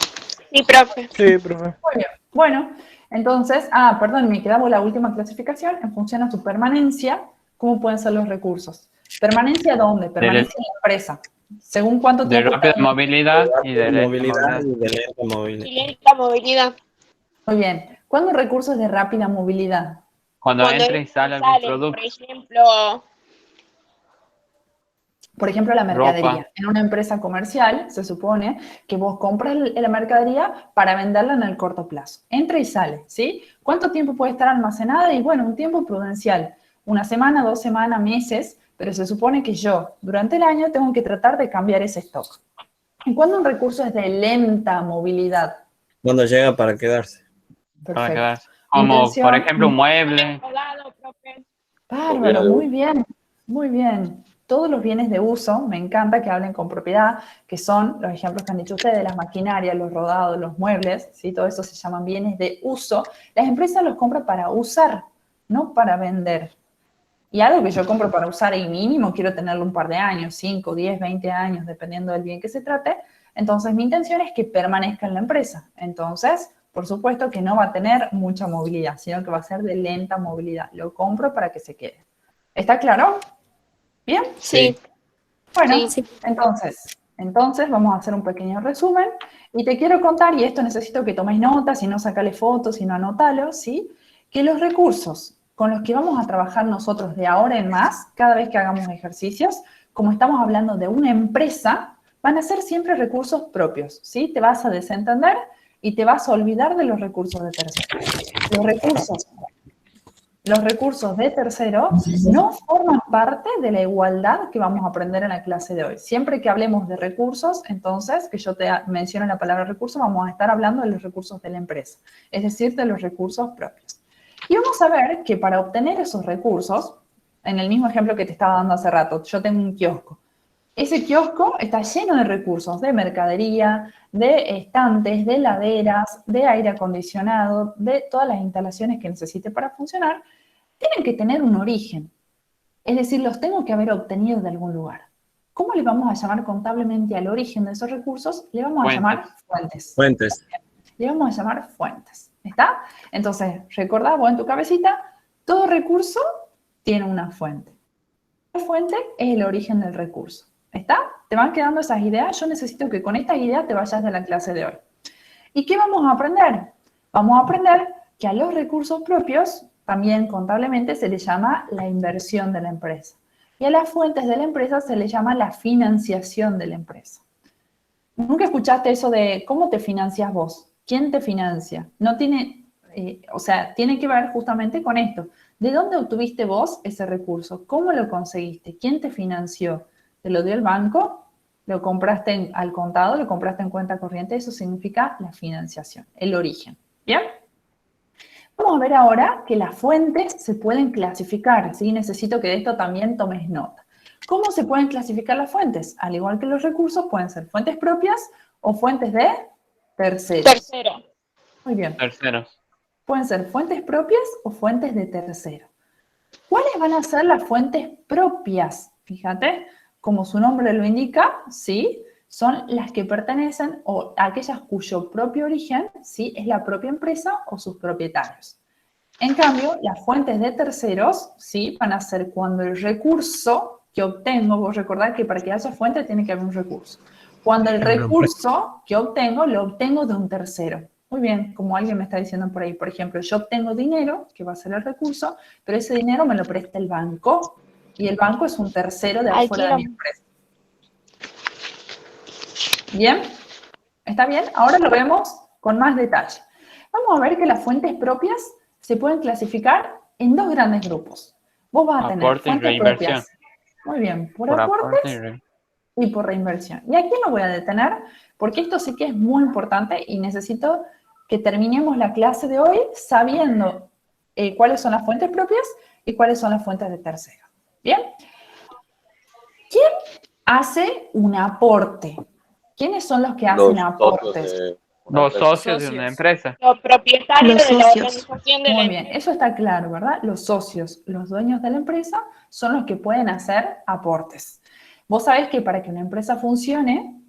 Sí, profe. Sí, profe. Muy bien. Bueno, entonces, perdón, me quedaba la última clasificación. En función a su permanencia, ¿cómo pueden ser los recursos? ¿Permanencia dónde? Permanencia en la empresa. ¿Según cuánto De tiempo? rápida movilidad y de lenta Movilidad movilidad. y de lenta movilidad. Y lenta movilidad. Muy bien. ¿Cuándo recursos de rápida movilidad? Cuando entra y sale algún Por producto. ejemplo, Por ejemplo, la mercadería. Ropa. En una empresa comercial se supone que vos compras la mercadería para venderla en el corto plazo. Entra y sale, ¿sí? ¿Cuánto tiempo puede estar almacenada? Y bueno, un tiempo prudencial. 1 semana, 2 semanas, meses, pero se supone que yo, durante el año, tengo que tratar de cambiar ese stock. ¿Y cuándo un recurso es de lenta movilidad? Cuando llega para quedarse. Para Perfecto. quedarse. Como, Intención. por ejemplo, un mueble. Bárbaro, muy bien, muy bien. Todos los bienes de uso, me encanta que hablen con propiedad, que son los ejemplos que han dicho ustedes, las maquinarias, los rodados, los muebles, ¿sí? Todo eso se llaman bienes de uso. Las empresas los compran para usar, no para vender. Y algo que yo compro para usar y mínimo quiero tenerlo un par de años, 5, 10, 20 años, dependiendo del bien que se trate. Entonces, mi intención es que permanezca en la empresa. Entonces, por supuesto que no va a tener mucha movilidad, sino que va a ser de lenta movilidad. Lo compro para que se quede. ¿Está claro? ¿Bien? sí. Bueno, Sí. entonces vamos a hacer un pequeño resumen. Y te quiero contar, y esto necesito que tomes notas, si no sacale fotos, si no anótalo, ¿sí? Que los recursos con los que vamos a trabajar nosotros de ahora en más, cada vez que hagamos ejercicios, como estamos hablando de una empresa, van a ser siempre recursos propios, ¿sí? Te vas a desentender y te vas a olvidar de los recursos de terceros. Los recursos de tercero no forman parte de la igualdad que vamos a aprender en la clase de hoy. Siempre que hablemos de recursos, entonces, que yo te mencione la palabra recurso, vamos a estar hablando de los recursos de la empresa, es decir, de los recursos propios. Y vamos a ver que para obtener esos recursos, en el mismo ejemplo que te estaba dando hace rato, yo tengo un kiosco. Ese kiosco está lleno de recursos, de mercadería, de estantes, de heladeras, de aire acondicionado, de todas las instalaciones que necesite para funcionar. Tienen que tener un origen, es decir, los tengo que haber obtenido de algún lugar. ¿Cómo le vamos a llamar contablemente al origen de esos recursos? Le vamos a llamar fuentes. Fuentes. Le vamos a llamar fuentes, ¿está? Entonces, recordá vos en tu cabecita, todo recurso tiene una fuente. La fuente es el origen del recurso, ¿está? ¿Te van quedando esas ideas? Yo necesito que con estas ideas te vayas de la clase de hoy. ¿Y qué vamos a aprender? Vamos a aprender que a los recursos propios también contablemente se les llama la inversión de la empresa. Y a las fuentes de la empresa se les llama la financiación de la empresa. ¿Nunca escuchaste eso de cómo te financias vos? ¿Quién te financia? No tiene, tiene que ver justamente con esto. ¿De dónde obtuviste vos ese recurso? ¿Cómo lo conseguiste? ¿Quién te financió? ¿Te lo dio el banco? ¿Lo compraste al contado? ¿Lo compraste en cuenta corriente? Eso significa la financiación, el origen. ¿Bien? Vamos a ver ahora que las fuentes se pueden clasificar, ¿sí? Necesito que de esto también tomes nota. ¿Cómo se pueden clasificar las fuentes? Al igual que los recursos, pueden ser fuentes propias o fuentes de terceros. Tercero. Muy bien. Terceros. Pueden ser fuentes propias o fuentes de tercero. ¿Cuáles van a ser las fuentes propias? Fíjate, como su nombre lo indica, ¿sí? Son las que pertenecen o aquellas cuyo propio origen, ¿sí? Es la propia empresa o sus propietarios. En cambio, las fuentes de terceros, ¿sí? Van a ser cuando el recurso que obtengo, vos recordad que para que haya fuente tiene que haber un recurso. Cuando el recurso que obtengo, lo obtengo de un tercero. Muy bien, como alguien me está diciendo por ahí, por ejemplo, yo obtengo dinero, que va a ser el recurso, pero ese dinero me lo presta el banco, y el banco es un tercero de afuera de mi empresa. ¿Bien? ¿Está bien? Ahora lo vemos con más detalle. Vamos a ver que las fuentes propias se pueden clasificar en dos grandes grupos. Vos vas a tener Aporte y fuentes reinversión. propias. Muy bien, por Por aportes aporte y por reinversión. Y aquí me voy a detener porque esto sí que es muy importante y necesito que terminemos la clase de hoy sabiendo cuáles son las fuentes propias y cuáles son las fuentes de terceros. ¿Bien? ¿Quién hace un aporte? ¿Quiénes son los que hacen aportes? Los socios de una empresa. Los propietarios Los de la socios. organización de la Muy bien, eso está claro, ¿verdad? Los socios, los dueños de la empresa, son los que pueden hacer aportes. Vos sabés que para que una empresa funcione,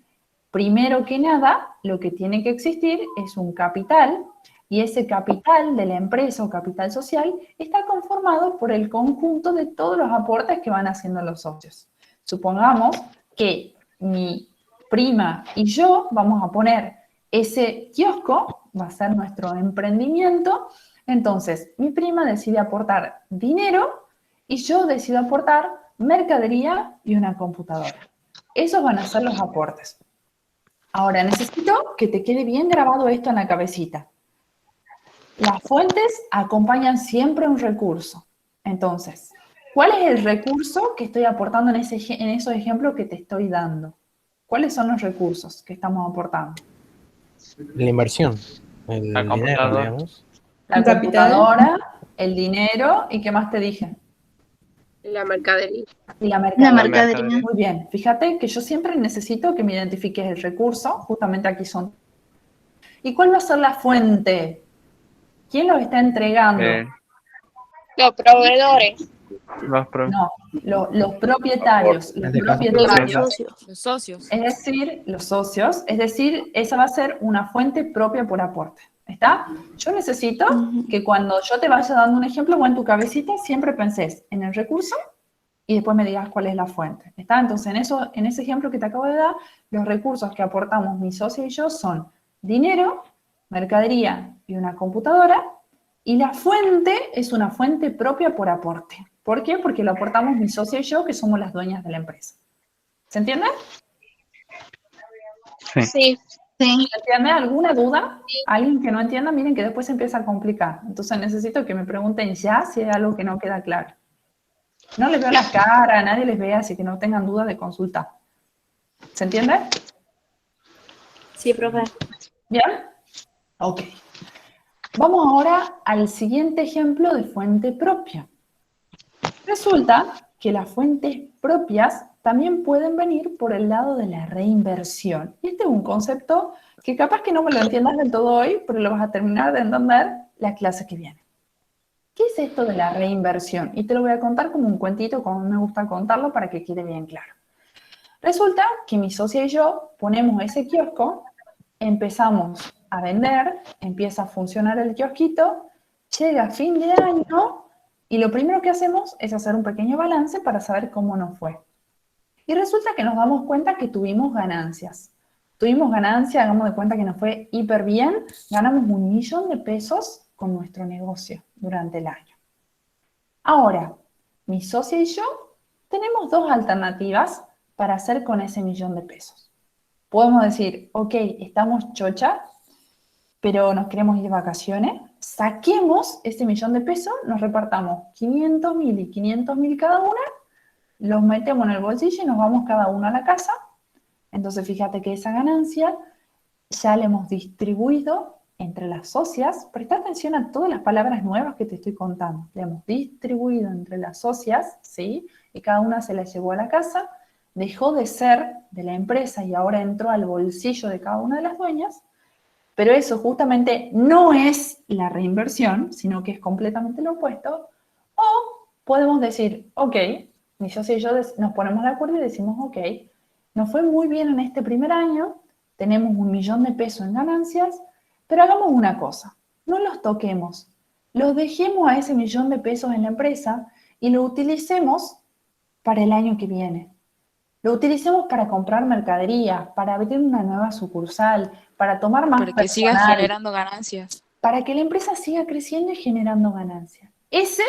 primero que nada, lo que tiene que existir es un capital, y ese capital de la empresa o capital social está conformado por el conjunto de todos los aportes que van haciendo los socios. Supongamos que mi prima y yo vamos a poner ese kiosco, va a ser nuestro emprendimiento. Entonces, mi prima decide aportar dinero y yo decido aportar mercadería y una computadora. Esos van a ser los aportes. Ahora, necesito que te quede bien grabado esto en la cabecita. Las fuentes acompañan siempre un recurso. Entonces, ¿cuál es el recurso que estoy aportando en esos ejemplos que te estoy dando? ¿Cuáles son los recursos que estamos aportando? La inversión, el La dinero, computadora. digamos. La computadora, el dinero, ¿y qué más te dije? La mercadería. Y la La mercadería. mercadería. Muy bien, fíjate que yo siempre necesito que me identifiques el recurso, justamente aquí son. ¿Y cuál va a ser la fuente? ¿Quién los está entregando? Los proveedores. No, los propietarios. Los Los propietarios. socios. Los socios. Es decir, los socios, es decir, esa va a ser una fuente propia por aporte. ¿Está? Yo necesito que cuando yo te vaya dando un ejemplo o en tu cabecita, siempre penses en el recurso y después me digas cuál es la fuente. ¿Está? Entonces, en ese ejemplo que te acabo de dar, los recursos que aportamos mi socio y yo son dinero, mercadería y una computadora, y la fuente es una fuente propia por aporte. ¿Por qué? Porque lo aportamos mi socio y yo, que somos las dueñas de la empresa. ¿Se entiende? Sí. Sí. ¿Se entiende? ¿Alguna duda? ¿Alguien que no entienda? Miren que después se empieza a complicar. Entonces necesito que me pregunten ya si hay algo que no queda claro. No les veo la cara, nadie les ve, así que no tengan dudas de consultar. ¿Se entiende? Sí, profe. ¿Bien? Ok. Vamos ahora al siguiente ejemplo de fuente propia. Resulta que las fuentes propias también pueden venir por el lado de la reinversión. Y este es un concepto que capaz que no me lo entiendas del todo hoy, pero lo vas a terminar de entender la clase que viene. ¿Qué es esto de la reinversión? Y te lo voy a contar como un cuentito, como me gusta contarlo, para que quede bien claro. Resulta que mi socia y yo ponemos ese kiosco, empezamos a vender, empieza a funcionar el kiosquito, llega fin de año y lo primero que hacemos es hacer un pequeño balance para saber cómo nos fue. Y resulta que nos damos cuenta que tuvimos ganancias. Tuvimos ganancias, hagamos de cuenta que nos fue hiper bien, ganamos 1 millón de pesos con nuestro negocio durante el año. Ahora, mi socia y yo tenemos 2 alternativas para hacer con ese 1 millón de pesos. Podemos decir, ok, estamos chocha, pero nos queremos ir de vacaciones, saquemos ese 1 millón de pesos, nos repartamos 500.000 y 500.000 cada una, los metemos en el bolsillo y nos vamos cada uno a la casa. Entonces fíjate que esa ganancia ya la hemos distribuido entre las socias. Presta atención a todas las palabras nuevas que te estoy contando. La hemos distribuido entre las socias, ¿sí? Y cada una se la llevó a la casa, dejó de ser de la empresa y ahora entró al bolsillo de cada una de las dueñas. Pero eso justamente no es la reinversión, sino que es completamente lo opuesto. O podemos decir, ok, mi socio y yo nos ponemos de acuerdo y decimos, ok, nos fue muy bien en este primer año, tenemos 1 millón de pesos en ganancias, pero hagamos una cosa, no los toquemos, los dejemos a ese 1 millón de pesos en la empresa y lo utilicemos para el año que viene. Lo utilicemos para comprar mercadería, para abrir una nueva sucursal, para tomar más Para que siga personal, generando ganancias. para que la empresa siga creciendo y generando ganancias. Ese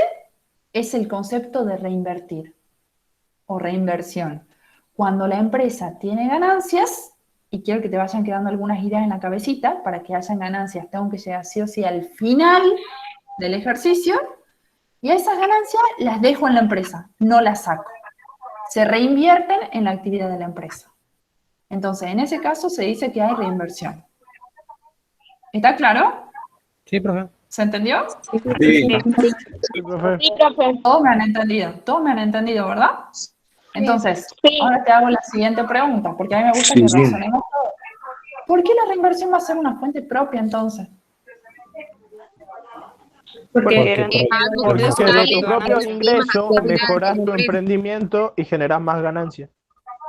es el concepto de reinvertir o reinversión. Cuando la empresa tiene ganancias, y quiero que te vayan quedando algunas ideas en la cabecita, para que hayan ganancias, tengo que llegar sí o sí al final del ejercicio, y a esas ganancias las dejo en la empresa, no las saco. Se reinvierten en la actividad de la empresa. Entonces, en ese caso se dice que hay reinversión. ¿Está claro? Sí, profe. ¿Se entendió? Sí. Sí, profe. Sí, profe. Todos me han entendido, ¿verdad? Entonces, Sí. ahora te hago la siguiente pregunta, porque a mí me gusta que razonemos todo. ¿Por qué la reinversión va a ser una fuente propia entonces? Porque Porque de sale tus propios encima ingresos de la mejoras tu empresa. emprendimiento y generas más ganancias.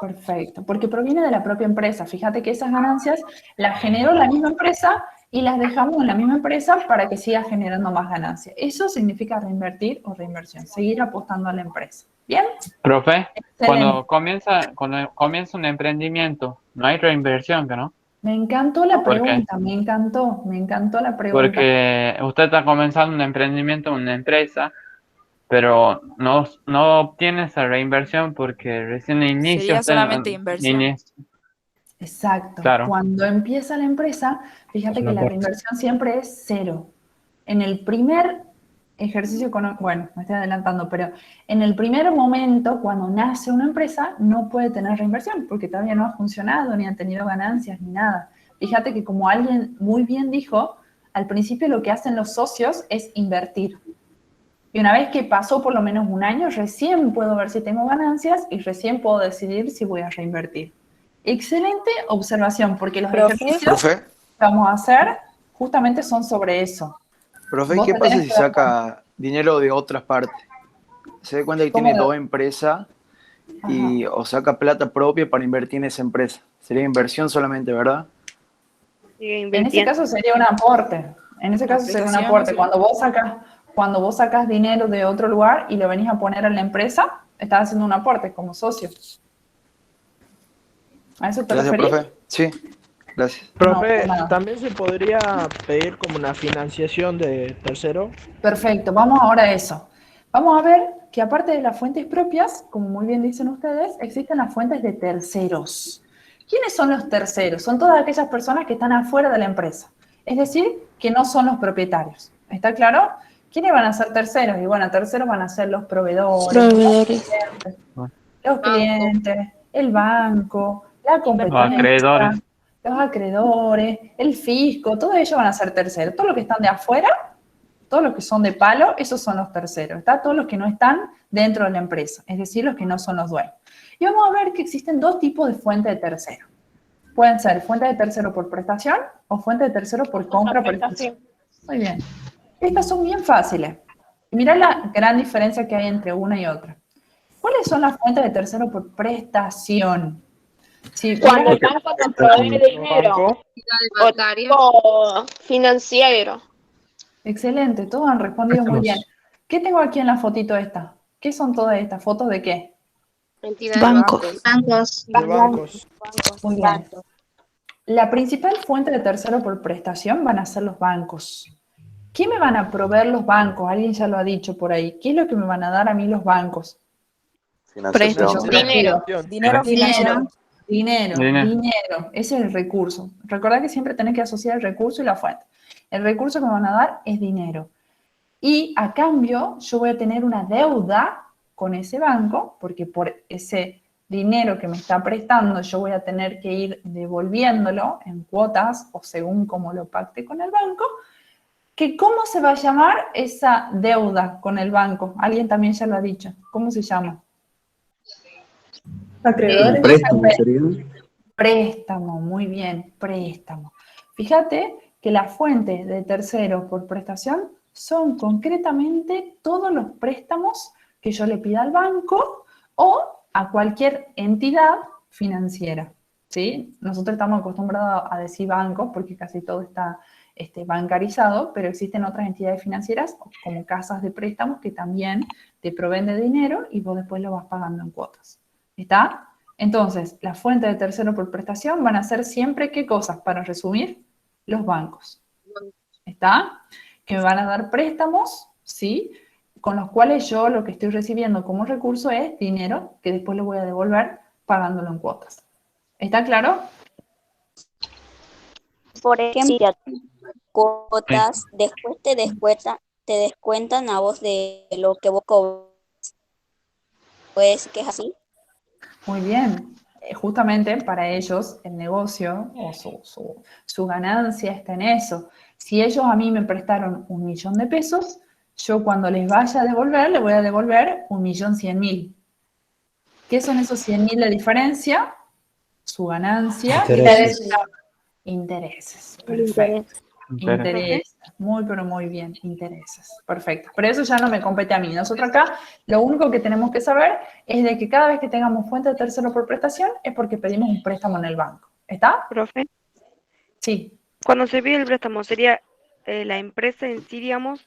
Perfecto, porque proviene de la propia empresa. Fíjate que esas ganancias las generó la misma empresa y las dejamos en la misma empresa para que siga generando más ganancias. Eso significa reinvertir o reinversión, seguir apostando a la empresa. ¿Bien? Profe, Excelente. cuando comienza un emprendimiento, no hay reinversión, ¿no? Me encantó la ¿Por qué? pregunta, me encantó la pregunta. Porque usted está comenzando un emprendimiento, una empresa, pero no obtiene esa reinversión porque recién inicia Sería usted solamente inversión. Exacto. Claro. Cuando empieza la empresa, fíjate Es un que la aporte. reinversión siempre es cero. En el primer ejercicio económico, bueno, me estoy adelantando, pero en el primer momento, cuando nace una empresa, no puede tener reinversión porque todavía no ha funcionado, ni ha tenido ganancias, ni nada. Fíjate que como alguien muy bien dijo, al principio lo que hacen los socios es invertir. Y una vez que pasó por lo menos un año, recién puedo ver si tengo ganancias y recién puedo decidir si voy a reinvertir. Excelente observación, porque los ejercicios Profe, que vamos a hacer justamente son sobre eso. profe, ¿y Vos qué te pasa tenés si que dar cuenta. saca dinero de otras partes? Se da cuenta que ¿Cómo tiene lo- dos empresas y Ajá. o saca plata propia para invertir en esa empresa. Sería inversión solamente, ¿verdad? En ese caso sería un aporte. En ese caso sería un aporte. Cuando vos sacas dinero de otro lugar y lo venís a poner en la empresa, estás haciendo un aporte como socio. ¿A eso te Gracias, referís? profe. Sí, gracias. Profe, por nada. ¿también se podría pedir como una financiación de tercero? Perfecto, vamos ahora a eso. Vamos a ver que aparte de las fuentes propias, como muy bien dicen ustedes, existen las fuentes de terceros. ¿Quiénes son los terceros? Son todas aquellas personas que están afuera de la empresa, es decir, que no son los propietarios. ¿Está claro? ¿Quiénes van a ser terceros? Y bueno, terceros van a ser los proveedores, los clientes, el banco, la Los competencia, acreedores. los acreedores, el fisco, todos ellos van a ser terceros. Todos los que están de afuera, todos los que son de palo, esos son los terceros. Está todos los que no están dentro de la empresa, es decir, los que no son los dueños. Y vamos a ver que existen dos tipos de fuente de tercero. Pueden ser fuente de tercero por prestación o fuente de tercero por compra prestación. Muy bien. Estas son bien fáciles. Y mirá la gran diferencia que hay entre una y otra. ¿Cuáles son las fuentes de tercero por prestación? Si Cuando el mirá- banco nos provee dinero o financiero. Excelente, todos han respondido muy bien. ¿Qué tengo aquí en la fotito esta? ¿Qué son todas estas? ¿Fotos de qué? Bancos. De bancos. Muy bien. La principal fuente de tercero por prestación van a ser los bancos. ¿Qué me van a proveer los bancos? Alguien ya lo ha dicho por ahí. ¿Qué es lo que me van a dar a mí los bancos? Financiación. Dinero. Dinero financiado. Dinero. Ese es el recurso. Recordá que siempre tenés que asociar el recurso y la fuente. El recurso que me van a dar es dinero. Y a cambio, yo voy a tener una deuda con ese banco, porque por ese dinero que me está prestando, yo voy a tener que ir devolviéndolo en cuotas o según como lo pacte con el banco, que ¿cómo se va a llamar esa deuda con el banco? Alguien también ya lo ha dicho. ¿Cómo se llama? Acreedores. Préstamo sería. Préstamo, muy bien, préstamo. Fíjate que las fuentes de tercero por prestación son concretamente todos los préstamos que yo le pida al banco o a cualquier entidad financiera, ¿sí? Nosotros estamos acostumbrados a decir bancos porque casi todo está bancarizado, pero existen otras entidades financieras como casas de préstamos que también te proveen de dinero y vos después lo vas pagando en cuotas. ¿Está? Entonces, las fuentes de tercero por prestación van a ser siempre, ¿qué cosas? Para resumir, los bancos. ¿Está? Que me van a dar préstamos, ¿sí? Con los cuales yo lo que estoy recibiendo como recurso es dinero que después lo voy a devolver pagándolo en cuotas. ¿Está claro? Por ejemplo, cuotas, después te descuentan a vos de lo que vos cobras. Pues que es así. Muy bien. justamente para ellos el negocio o su ganancia está en eso. Si ellos a mí me prestaron 1.000.000 de pesos, yo cuando les vaya a devolver, le voy a devolver 1.100.000. ¿Qué son esos 100.000 de diferencia? Su ganancia. Intereses. Perfecto. Intereses. Muy, pero muy bien. Intereses. Perfecto. Pero eso ya no me compete a mí. Nosotros acá, lo único que tenemos que saber es de que cada vez que tengamos fuente de tercero por prestación es porque pedimos un préstamo en el banco. ¿Está? Profe, Sí. cuando se pide el préstamo, ¿sería la empresa en sí, digamos?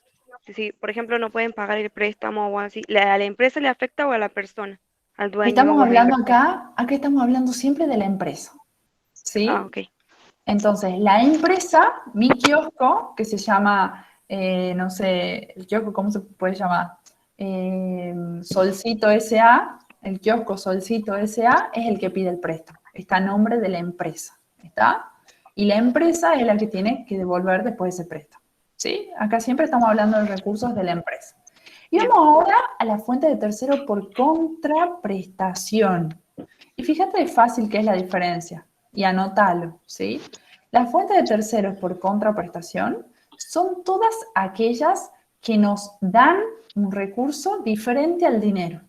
Si, por ejemplo, no pueden pagar el préstamo o así, ¿a la empresa le afecta o a la persona? Al dueño. Estamos o a la hablando inversión? acá estamos hablando siempre de la empresa. ¿Sí? Ah, ok. Entonces, la empresa, mi kiosco, que se llama, no sé, el kiosco, ¿cómo se puede llamar? Solcito S.A., el kiosco Solcito S.A. es el que pide el préstamo. Está a nombre de la empresa, ¿está? Y la empresa es la que tiene que devolver después ese préstamo, ¿sí? Acá siempre estamos hablando de recursos de la empresa. Y vamos ahora a la fuente de tercero por contraprestación. Y fíjate de fácil que es la diferencia. Y anótalo, ¿sí? Las fuentes de terceros por contraprestación son todas aquellas que nos dan un recurso diferente al dinero.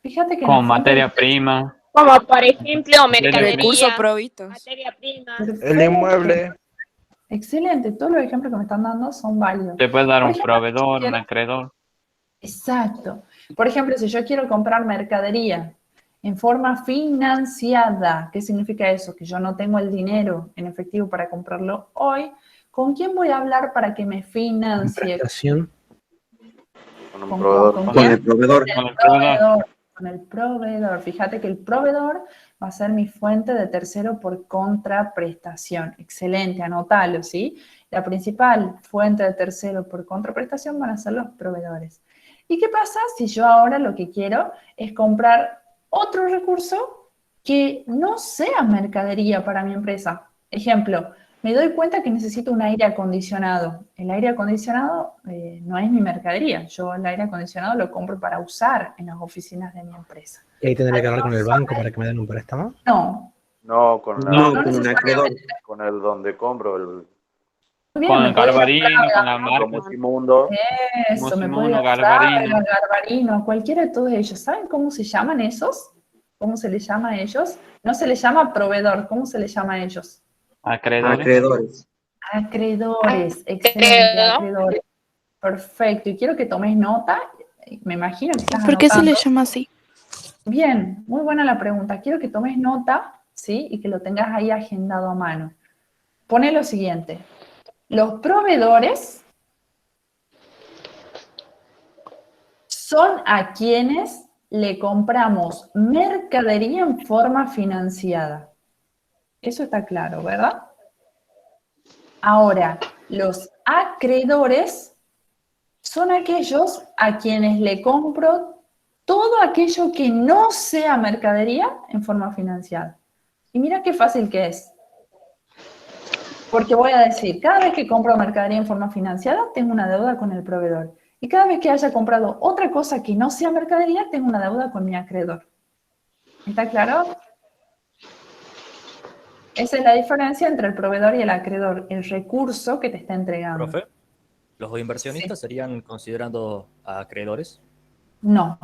Fíjate que Como materia prima. Como por ejemplo, mercadería. Recursos provistos. Materia prima. El inmueble. Excelente, todos los ejemplos que me están dando son válidos. Te puedes dar Por un ejemplo, proveedor, un acreedor. Exacto. Por ejemplo, si yo quiero comprar mercadería en forma financiada, ¿qué significa eso? Que yo no tengo el dinero en efectivo para comprarlo hoy. ¿Con quién voy a hablar para que me financie? Prestación. Con un proveedor. ¿Con Con quién? el proveedor. Con el proveedor. Con el proveedor. Fíjate que el proveedor va a ser mi fuente de tercero por contraprestación. Excelente, anótalo, ¿sí? La principal fuente de tercero por contraprestación van a ser los proveedores. ¿Y qué pasa si yo ahora lo que quiero es comprar otro recurso que no sea mercadería para mi empresa? Ejemplo, me doy cuenta que necesito un aire acondicionado. El aire acondicionado no es mi mercadería. Yo el aire acondicionado lo compro para usar en las oficinas de mi empresa. Y ahí tendré que hablar con el banco para que me den un préstamo. No. No, con No, con un acreedor. con el donde compro el Muy bien, Con me el puede Garbarino, comprar con la marca. Musimundo. eso, me puede Musimundo, comprar Garbarino. el Garbarino, cualquiera de todos ellos. ¿Saben cómo se llaman esos? ¿Cómo se les llama a ellos? No se les llama proveedor, ¿cómo se les llama a ellos? Acreedores. Acreedores. Acreedores, excelente, acreedores. Perfecto, y quiero que tomes nota, me imagino que estás ¿Por qué se anotando. le llama así? Bien, muy buena la pregunta. Quiero que tomes nota, ¿sí? Y que lo tengas ahí agendado a mano. Pone lo siguiente. Los proveedores son a quienes le compramos mercadería en forma financiada. Eso está claro, ¿verdad? Ahora, los acreedores son aquellos a quienes le compro todo aquello que no sea mercadería en forma financiada. Y mira qué fácil que es. Porque voy a decir, cada vez que compro mercadería en forma financiada, tengo una deuda con el proveedor. Y cada vez que haya comprado otra cosa que no sea mercadería, tengo una deuda con mi acreedor. ¿Está claro? Esa es la diferencia entre el proveedor y el acreedor, el recurso que te está entregando. Profe, ¿los inversionistas serían considerando a acreedores? No.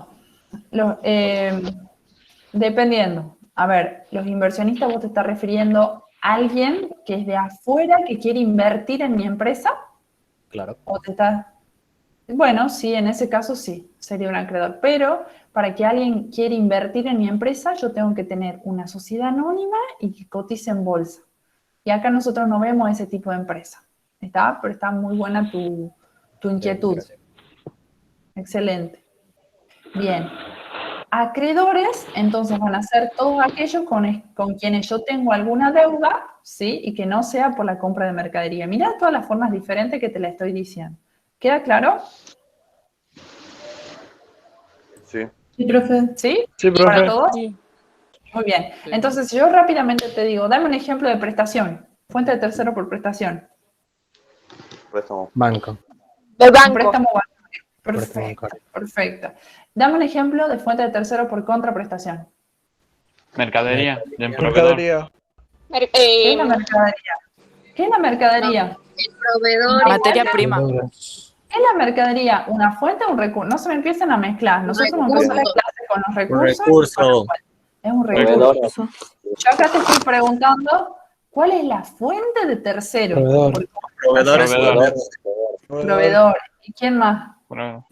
Dependiendo. A ver, los inversionistas, ¿vos te estás refiriendo a alguien que es de afuera que quiere invertir en mi empresa? Claro. ¿O te estás...? Bueno, sí, en ese caso sí, sería un acreedor. Pero para que alguien quiera invertir en mi empresa, yo tengo que tener una sociedad anónima y que cotice en bolsa. Y acá nosotros no vemos ese tipo de empresa. ¿Está? Pero está muy buena tu inquietud. Excelente. Bien. Acreedores, entonces van a ser todos aquellos con quienes yo tengo alguna deuda, ¿sí? Y que no sea por la compra de mercadería. Mirá todas las formas diferentes que te la estoy diciendo. ¿Queda claro? Sí. Sí, profe. ¿Sí? Sí, profe. ¿Para todos? Sí. Muy bien. Entonces, yo rápidamente te digo, dame un ejemplo de prestación. Fuente de tercero por prestación. Préstamo. Banco. De Un banco. préstamo bancario. Préstamo Perfecto, bancario. perfecto. Dame un ejemplo de fuente de tercero por contraprestación. Mercadería. De un proveedor. Mercadería. ¿Qué es la mercadería? ¿Qué es la mercadería? El proveedor. Materia prima. ¿Qué es la mercadería? ¿Una fuente o un recurso? No se me empiecen a mezclar. Nosotros no empezamos la clase con los recursos. recurso. Es un recurso. Yo acá te estoy preguntando, ¿cuál es la fuente de tercero? Proveedor. Proveedores. Proveedor. ¿Y quién más?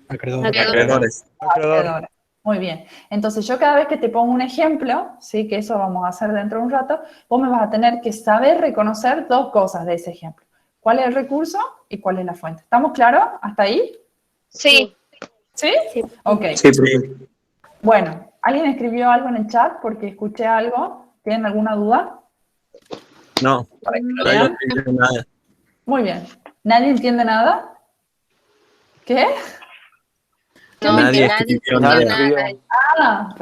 Acreedores. Acreedores. Muy bien. Entonces, yo cada vez que te pongo un ejemplo, ¿sí? Que eso vamos a hacer dentro de un rato, vos me vas a tener que saber reconocer dos cosas de ese ejemplo. ¿Cuál es el recurso y cuál es la fuente? ¿Estamos claros hasta ahí? Sí. ¿Sí? Ok. Sí, profe. Bueno, ¿alguien escribió algo en el chat porque escuché algo? ¿Tienen alguna duda? No. Para que lo No vean. entiendo nada. Muy bien. ¿Nadie entiende nada? ¿Qué? Nadie Nadie escribió Nadie nada. escribió. Ah,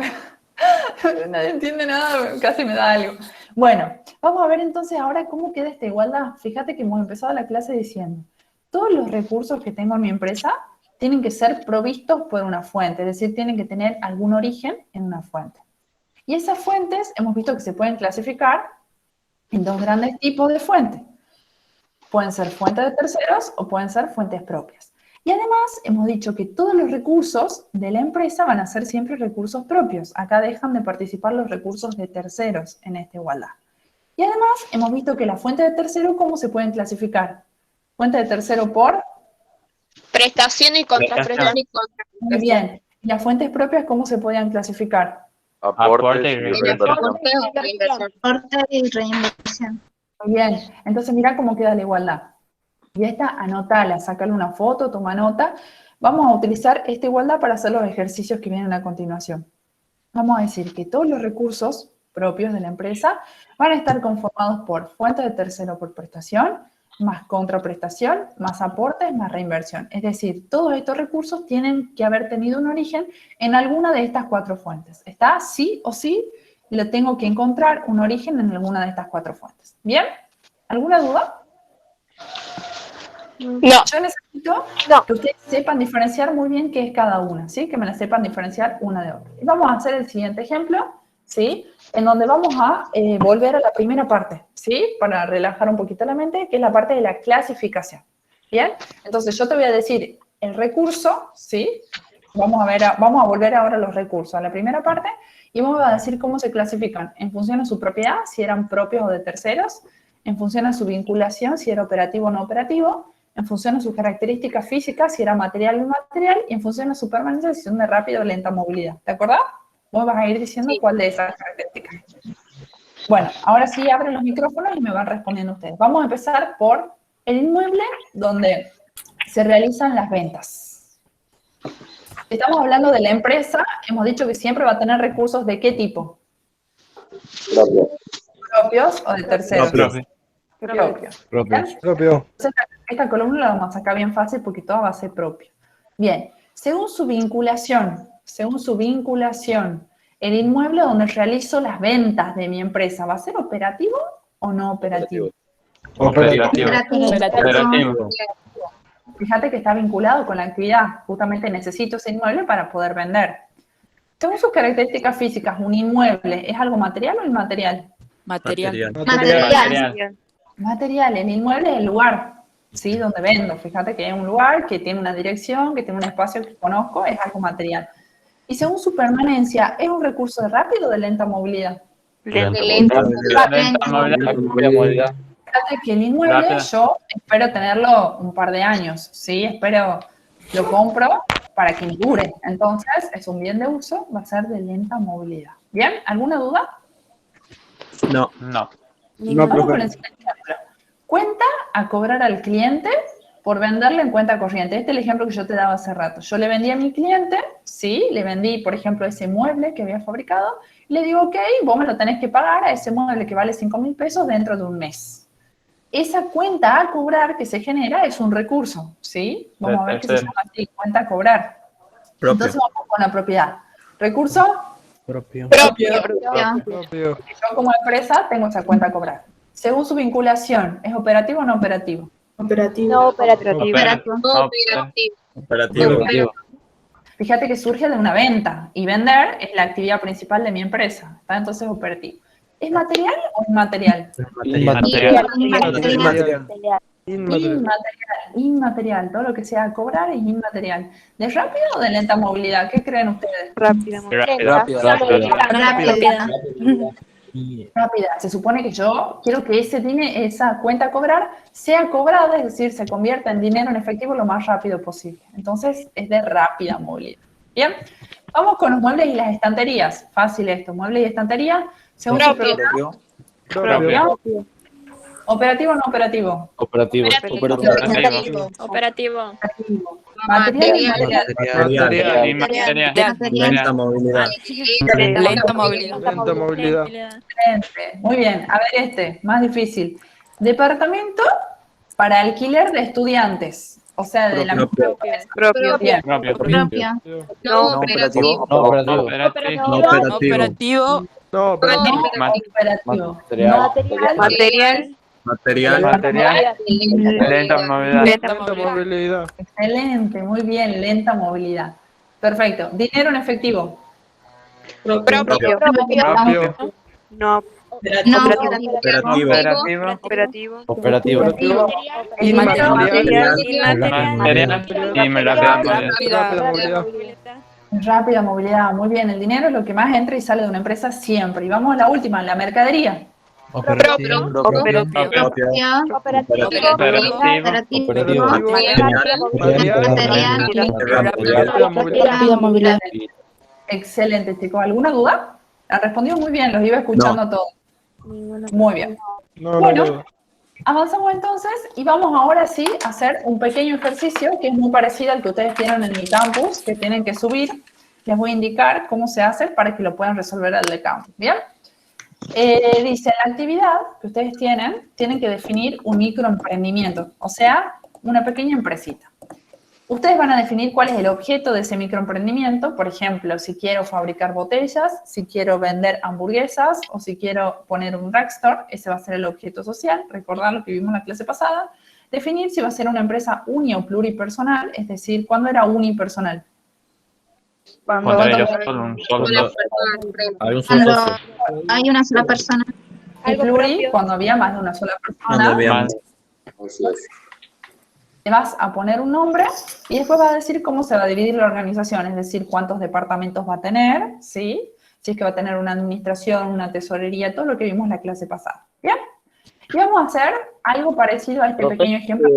nadie entiende nada, casi me da algo. Bueno, vamos a ver entonces ahora cómo queda esta igualdad. Fíjate que hemos empezado la clase diciendo, todos los recursos que tengo en mi empresa tienen que ser provistos por una fuente, es decir, tienen que tener algún origen en una fuente. Y esas fuentes hemos visto que se pueden clasificar en dos grandes tipos de fuentes. Pueden ser fuentes de terceros o pueden ser fuentes propias. Y además hemos dicho que todos los recursos de la empresa van a ser siempre recursos propios. Acá dejan de participar los recursos de terceros en esta igualdad. Y además hemos visto que la fuente de tercero, ¿cómo se pueden clasificar? Fuente de tercero por... Prestación y contraprestación. Muy bien. ¿Y las fuentes propias cómo se podían clasificar? Aportes y Reinversión. reinversión. Aporte y reinversión. Muy bien. Entonces mira cómo queda la igualdad. Y esta anótala, sácale una foto, toma nota. Vamos a utilizar esta igualdad para hacer los ejercicios que vienen a continuación. Vamos a decir que todos los recursos propios de la empresa van a estar conformados por fuente de tercero por prestación, más contraprestación, más aportes, más reinversión. Es decir, todos estos recursos tienen que haber tenido un origen en alguna de estas cuatro fuentes. ¿Está? Sí o sí, le tengo que encontrar un origen en alguna de estas cuatro fuentes. ¿Bien? ¿Alguna duda? No. Yo necesito que ustedes sepan diferenciar muy bien qué es cada una, ¿sí? Que me la sepan diferenciar una de otra. Y vamos a hacer el siguiente ejemplo, ¿sí? En donde vamos a volver a la primera parte, ¿sí? Para relajar un poquito la mente, que es la parte de la clasificación. ¿Bien? Entonces yo te voy a decir el recurso, ¿sí? Vamos a volver ahora a los recursos, a la primera parte, y vamos a decir cómo se clasifican en función de su propiedad, si eran propios o de terceros, en función de su vinculación, si era operativo o no operativo, en función de sus características físicas, si era material o inmaterial, y en función de su permanencia, si son de rápida o lenta movilidad. ¿De acuerdo? Vos vas a ir diciendo cuál de esas características. Bueno, ahora sí abren los micrófonos y me van respondiendo ustedes. Vamos a empezar por el inmueble donde se realizan las ventas. Estamos hablando de la empresa, hemos dicho que siempre va a tener recursos ¿de qué tipo? ¿Propios o de terceros? Propios. Entonces, esta columna la vamos a sacar bien fácil porque toda va a ser propia. Bien, según su vinculación, el inmueble donde realizo las ventas de mi empresa, ¿va a ser operativo o no operativo? Operativo. Fíjate que está vinculado con la actividad. Justamente necesito ese inmueble para poder vender. Según sus características físicas, ¿un inmueble es algo material o inmaterial? Material. Material, el inmueble es el lugar, ¿sí? Donde vendo. Fíjate que es un lugar que tiene una dirección, que tiene un espacio que conozco, es algo material. Y según su permanencia, ¿es un recurso de rápida o de lenta movilidad? Lenta movilidad. Fíjate que el inmueble yo espero tenerlo un par de años, ¿sí? Lo compro para que me dure. Entonces, es un bien de uso, va a ser de lenta movilidad. ¿Bien? ¿Alguna duda? No. Vamos con el siguiente ejemplo. Cuenta a cobrar al cliente por venderle en cuenta corriente. Este es el ejemplo que yo te daba hace rato. Yo le vendí a mi cliente, sí, le vendí, por ejemplo, ese mueble que había fabricado, y le digo, ok, vos me lo tenés que pagar a ese mueble que vale 5.000 pesos dentro de un mes. Esa cuenta a cobrar que se genera es un recurso, ¿sí? Vamos a ver qué se llama así, cuenta a cobrar. Entonces vamos con la propiedad. ¿Recurso? Propio. Yo como empresa tengo esa cuenta a cobrar. Según su vinculación, ¿es operativo o no operativo? Operativo. No operativo. Operativo. Fíjate que surge de una venta y vender es la actividad principal de mi empresa. ¿Está? Entonces operativo. ¿Es material o inmaterial? Inmaterial. Inmaterial. Todo lo que sea cobrar es inmaterial. ¿De rápida o de lenta movilidad? ¿Qué creen ustedes? Rápida. Rápida. Se supone que yo quiero que esa cuenta a cobrar sea cobrada, es decir, se convierta en dinero en efectivo lo más rápido posible. Entonces, es de rápida movilidad. Bien, vamos con los muebles y las estanterías. Fácil esto, muebles y estanterías. Según su propiedad. Propio. ¿Operativo o no operativo? Operativo. Operativo. Material. Lenta movilidad. Lenta movilidad. Excelente. Muy bien. A ver más difícil. Departamento para alquiler de estudiantes. O sea, de la Propio. Bien. No operativo. No operativo. No operativo. Operativo. Material. Lenta movilidad. Lenta movilidad. Excelente, muy bien, lenta movilidad. Perfecto. Dinero en efectivo. Propio. No. Operativo. Inmaterial. Rápida movilidad, muy bien. El dinero es lo que más entra y sale de una empresa siempre. Y vamos a la última, la mercadería. Operativo. Rápida movilidad. Excelente, chicos. ¿Alguna duda? Han respondido muy bien, los iba escuchando todos. Muy bien. Bueno, avanzamos entonces y vamos ahora sí a hacer un pequeño ejercicio que es muy parecido al que ustedes tienen en mi campus, que tienen que subir. Les voy a indicar cómo se hace para que lo puedan resolver al de campus. ¿Bien? Dice, la actividad que ustedes tienen que definir un microemprendimiento, o sea, una pequeña empresita. Ustedes van a definir cuál es el objeto de ese microemprendimiento, por ejemplo, si quiero fabricar botellas, si quiero vender hamburguesas o si quiero poner un drugstore, ese va a ser el objeto social, recordar lo que vimos en la clase pasada. Definir si va a ser una empresa uni o pluripersonal, es decir, ¿cuándo era unipersonal? Cuando hay un solo Hay una sola persona. Y pluri, cuando había más de una sola persona. Le vas a poner un nombre y después va a decir cómo se va a dividir la organización, es decir, cuántos departamentos va a tener, ¿sí? Si es que va a tener una administración, una tesorería, todo lo que vimos en la clase pasada. ¿Bien? Y vamos a hacer algo parecido a este pequeño ejemplo.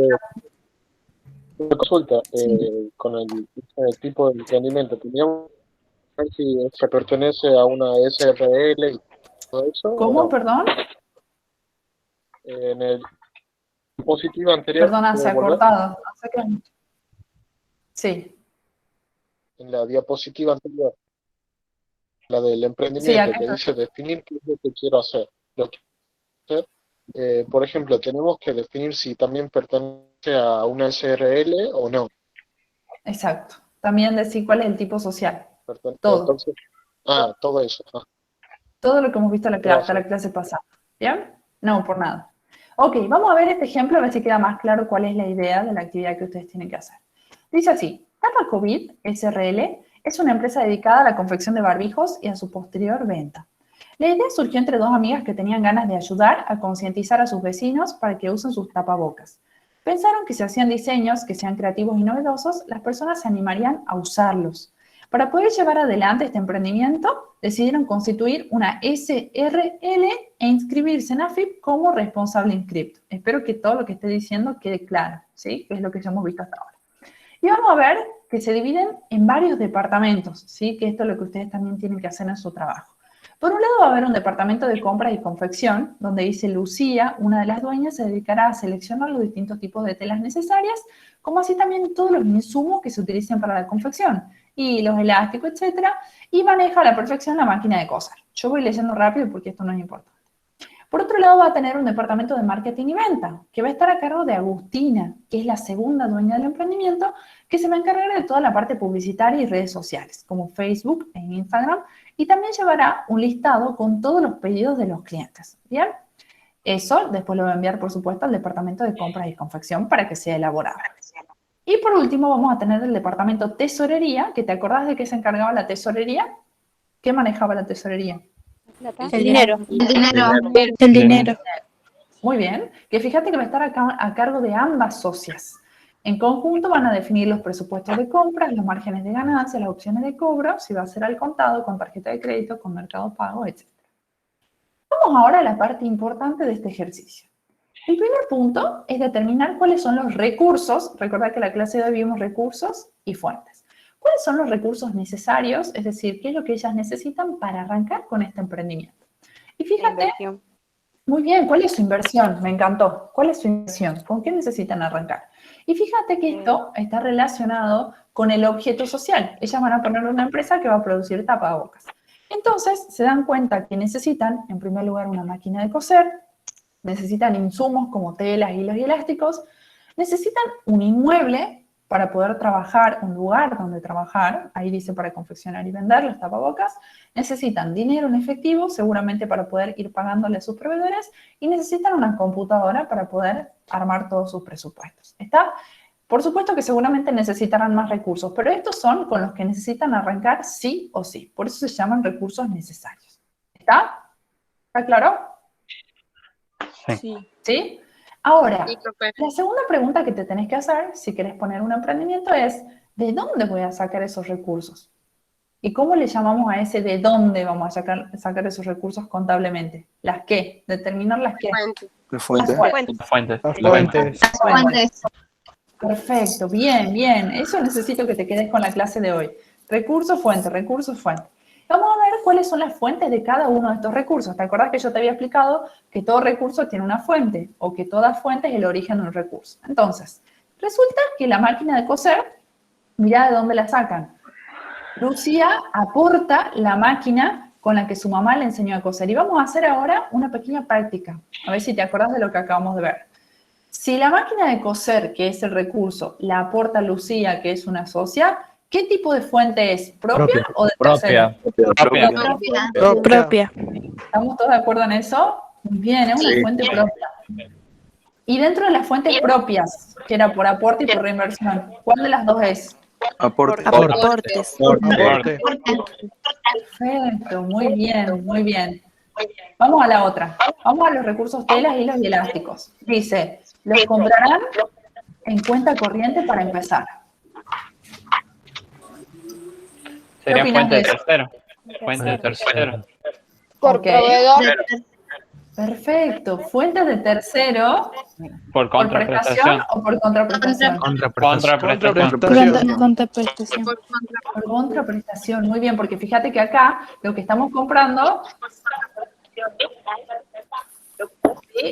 Una consulta, con el tipo de emprendimiento, ¿teníamos que ver si se pertenece a una SRL y todo eso? ¿Cómo, perdón? En el diapositiva anterior. Perdona, se ha cortado. No sé qué. Sí. En la diapositiva anterior, la del emprendimiento, que dice definir qué es lo que quiero hacer. Lo que quiero hacer, por ejemplo, tenemos que definir si también pertenece a una SRL o no. Exacto. También decir cuál es el tipo social. Todo. Entonces, todo eso. Todo lo que hemos visto en la clase pasada. ¿Bien? No, por nada. Ok, vamos a ver este ejemplo, a ver si queda más claro cuál es la idea de la actividad que ustedes tienen que hacer. Dice así, Tapa COVID SRL es una empresa dedicada a la confección de barbijos y a su posterior venta. La idea surgió entre dos amigas que tenían ganas de ayudar a concientizar a sus vecinos para que usen sus tapabocas. Pensaron que si hacían diseños que sean creativos y novedosos, las personas se animarían a usarlos. Para poder llevar adelante este emprendimiento, decidieron constituir una SRL e inscribirse en AFIP como responsable inscripto. Espero que todo lo que esté diciendo quede claro, ¿sí? Que es lo que ya hemos visto hasta ahora. Y vamos a ver que se dividen en varios departamentos, ¿sí? Que esto es lo que ustedes también tienen que hacer en su trabajo. Por un lado va a haber un departamento de compras y confección, donde dice Lucía, una de las dueñas, se dedicará a seleccionar los distintos tipos de telas necesarias, como así también todos los insumos que se utilicen para la confección, hilos, elásticos, etcétera, y maneja a la perfección la máquina de coser. Yo voy leyendo rápido porque esto no es importante. Por otro lado va a tener un departamento de marketing y venta, que va a estar a cargo de Agustina, que es la segunda dueña del emprendimiento, que se va a encargar de toda la parte publicitaria y redes sociales, como Facebook e Instagram, y también llevará un listado con todos los pedidos de los clientes. ¿Bien? Eso después lo va a enviar, por supuesto, al departamento de compras y confección para que sea elaborado. Y por último vamos a tener el departamento tesorería, que te acordás de qué se encargaba la tesorería. ¿Qué manejaba la tesorería? El dinero. El dinero. El dinero. Muy bien, que fíjate que va a estar a cargo de ambas socias. En conjunto van a definir los presupuestos de compras, los márgenes de ganancia, las opciones de cobro, si va a ser al contado, con tarjeta de crédito, con mercado pago, etc. Vamos ahora a la parte importante de este ejercicio. El primer punto es determinar cuáles son los recursos. Recordad que en la clase de hoy vimos recursos y fuentes. ¿Cuáles son los recursos necesarios? Es decir, ¿qué es lo que ellas necesitan para arrancar con este emprendimiento? Y fíjate, muy bien, ¿cuál es su inversión? Me encantó. ¿Cuál es su inversión? ¿Con qué necesitan arrancar? Y fíjate que esto está relacionado con el objeto social. Ellas van a poner una empresa que va a producir tapabocas. Entonces, se dan cuenta que necesitan, en primer lugar, una máquina de coser, necesitan insumos como telas, hilos y elásticos, necesitan un inmueble para poder trabajar, un lugar donde trabajar, ahí dice para confeccionar y vender los tapabocas, necesitan dinero en efectivo, seguramente para poder ir pagándole a sus proveedores, y necesitan una computadora para poder armar todos sus presupuestos. ¿Está? Por supuesto que seguramente necesitarán más recursos, pero estos son con los que necesitan arrancar sí o sí. Por eso se llaman recursos necesarios. ¿Está? ¿Está claro? Sí. ¿Sí? Ahora, la segunda pregunta que te tenés que hacer, si querés poner un emprendimiento, es ¿de dónde voy a sacar esos recursos? ¿Y cómo le llamamos a ese de dónde vamos a sacar esos recursos contablemente? ¿Las qué? Determinar las qué. Las fuentes. Las fuentes. Perfecto, bien, bien. Eso necesito que te quedes con la clase de hoy. Recurso, fuente, recurso, fuente. Vamos a ver cuáles son las fuentes de cada uno de estos recursos. ¿Te acuerdas que yo te había explicado que todo recurso tiene una fuente o que toda fuente es el origen de un recurso? Entonces, resulta que la máquina de coser, mirá de dónde la sacan. Lucía aporta la máquina con la que su mamá le enseñó a coser. Y vamos a hacer ahora una pequeña práctica. A ver si te acuerdas de lo que acabamos de ver. Si la máquina de coser, que es el recurso, la aporta Lucía, que es una socia, ¿qué tipo de fuente es? ¿Propia o de tercero? Propia. ¿Estamos todos de acuerdo en eso? Muy bien, es una fuente propia. Y dentro de las fuentes propias, que era por aporte y por reinversión, ¿cuál de las dos es? Aportes. Perfecto, muy bien, muy bien. Vamos a la otra. Vamos a los recursos telas, hilos y elásticos. Dice, los comprarán en cuenta corriente para empezar. Sería fuente de tercero. Fuente de tercero. Por proveedor. Perfecto. Fuente de tercero. Por prestación o por contraprestación. Contraprestación. Por contraprestación, muy bien, porque fíjate que acá lo que estamos comprando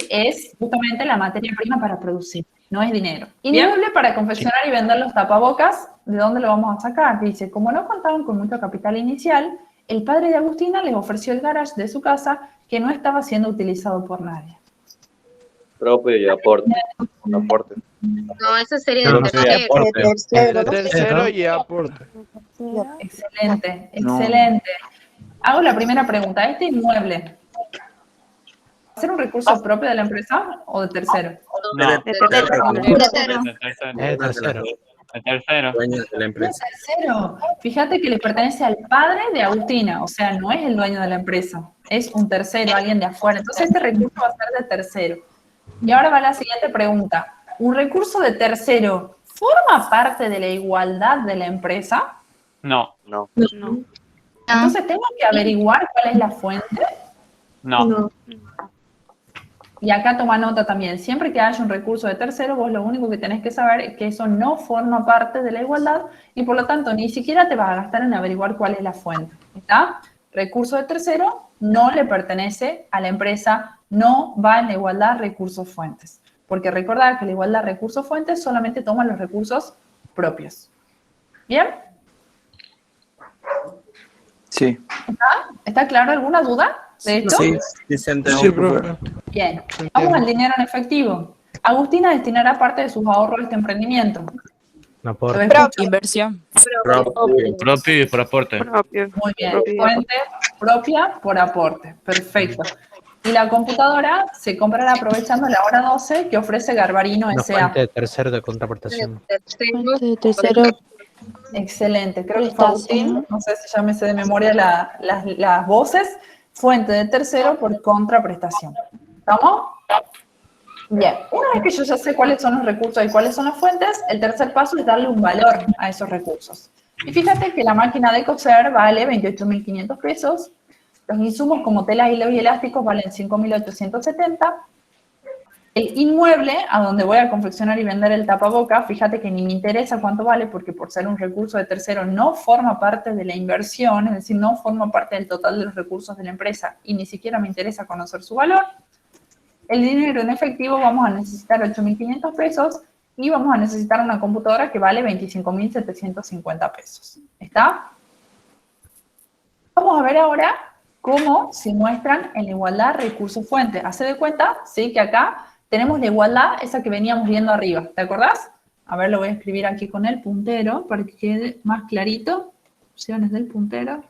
es justamente la materia prima para producir, no es dinero. Inmueble para confeccionar y vender los tapabocas, ¿de dónde lo vamos a sacar? Dice, como no contaban con mucho capital inicial, el padre de Agustina les ofreció el garage de su casa que no estaba siendo utilizado por nadie. Propio y aporte. Aporte. No, eso sería el Tercero y aporte. Excelente, excelente. Hago la primera pregunta. ¿Este inmueble va a ser un recurso propio de la empresa o de tercero? No. De tercero. De tercero. Dueño de la empresa. Tercero. Fíjate que le pertenece al padre de Agustina, o sea, no es el dueño de la empresa, es un tercero, alguien de afuera. Entonces este recurso va a ser de tercero. Y ahora va la siguiente pregunta. ¿Un recurso de tercero forma parte de la igualdad de la empresa? No. Entonces tengo que averiguar cuál es la fuente. No. Y acá toma nota también. Siempre que haya un recurso de tercero, vos lo único que tenés que saber es que eso no forma parte de la igualdad y por lo tanto ni siquiera te vas a gastar en averiguar cuál es la fuente. ¿Está? Recurso de tercero no le pertenece a la empresa, no va en la igualdad recursos-fuentes. Porque recordad que la igualdad recursos-fuentes solamente toma los recursos propios. ¿Bien? Sí. ¿Está claro? ¿Alguna duda de esto? Sí, se entendió. Bien. Vamos al dinero en efectivo. Agustina destinará parte de sus ahorros a este emprendimiento. Inversión. Propio y por aporte. Muy bien. Fuente propia por aporte. Perfecto. Y la computadora se comprará aprovechando la hora 12 que ofrece Garbarino Una S.A. fuente de tercero de contraprestación. Fuente de tercero, Excelente, creo que fue Agustín, no sé si ya me sé de memoria las voces. Fuente de tercero por contraprestación. ¿Estamos? Bien, una vez que yo ya sé cuáles son los recursos y cuáles son las fuentes, el tercer paso es darle un valor a esos recursos. Y fíjate que la máquina de coser vale 28.500 pesos, los insumos como telas, hilos y elásticos valen 5.870. El inmueble, a donde voy a confeccionar y vender el tapaboca, fíjate que ni me interesa cuánto vale, porque por ser un recurso de tercero no forma parte de la inversión, es decir, no forma parte del total de los recursos de la empresa y ni siquiera me interesa conocer su valor. El dinero en efectivo vamos a necesitar 8.500 pesos y vamos a necesitar una computadora que vale 25.750 pesos. ¿Está? Vamos a ver ahora cómo se muestran en la igualdad recurso-fuente. Hace de cuenta, ¿sí? Que acá tenemos la igualdad, esa que veníamos viendo arriba. ¿Te acordás? A ver, lo voy a escribir aquí con el puntero para que quede más clarito. Opciones del puntero.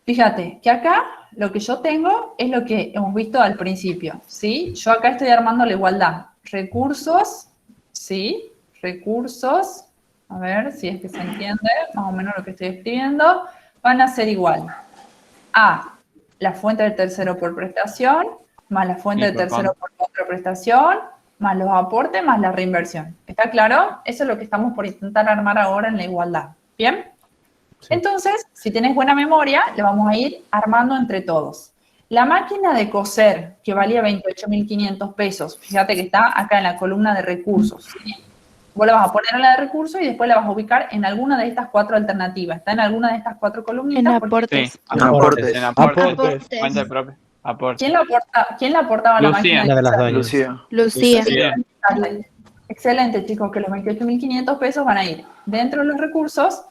Fíjate que acá lo que yo tengo es lo que hemos visto al principio, ¿sí? Yo acá estoy armando la igualdad. Recursos, ¿sí? Recursos, a ver si es que se entiende más o menos lo que estoy escribiendo, van a ser igual a la fuente de tercero por prestación, más la fuente de tercero por contraprestación, más los aportes, más la reinversión. ¿Está claro? Eso es lo que estamos por intentar armar ahora en la igualdad. ¿Bien? Entonces, si tenés buena memoria, le vamos a ir armando entre todos. La máquina de coser, que valía 28.500 pesos, fíjate que está acá en la columna de recursos, ¿sí? Vos la vas a poner en la de recursos y después la vas a ubicar en alguna de estas 4 alternativas. ¿Está en alguna de estas 4 columnitas? en aportes. Sí, Aportes. en aportes. Fuente propia. Aportes. ¿Quién la aportaba la máquina Una de de las coser? dueñas. Lucía. Excelente, chicos, que los 28.500 pesos van a ir dentro de los recursos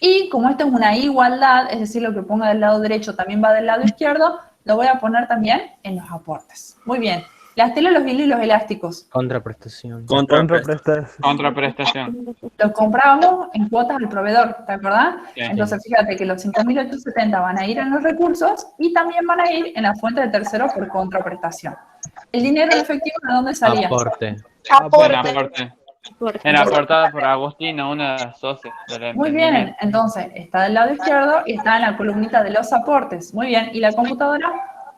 y como esto es una igualdad, es decir, lo que ponga del lado derecho también va del lado izquierdo, lo voy a poner también en los aportes. Muy bien. Las telas, los hilos y los elásticos. Contraprestación. Contraprestación. Los comprábamos en cuotas al proveedor, ¿te acordás? Sí. Entonces, fíjate que los 5.870 van a ir en los recursos y también van a ir en la fuente de tercero por contraprestación. ¿El dinero en efectivo de dónde salía? Aporte. Aporte. Era aportada por Agustina, una de las socias del Muy bien, entonces está del lado izquierdo y está en la columnita de los aportes. Muy bien, ¿y la computadora?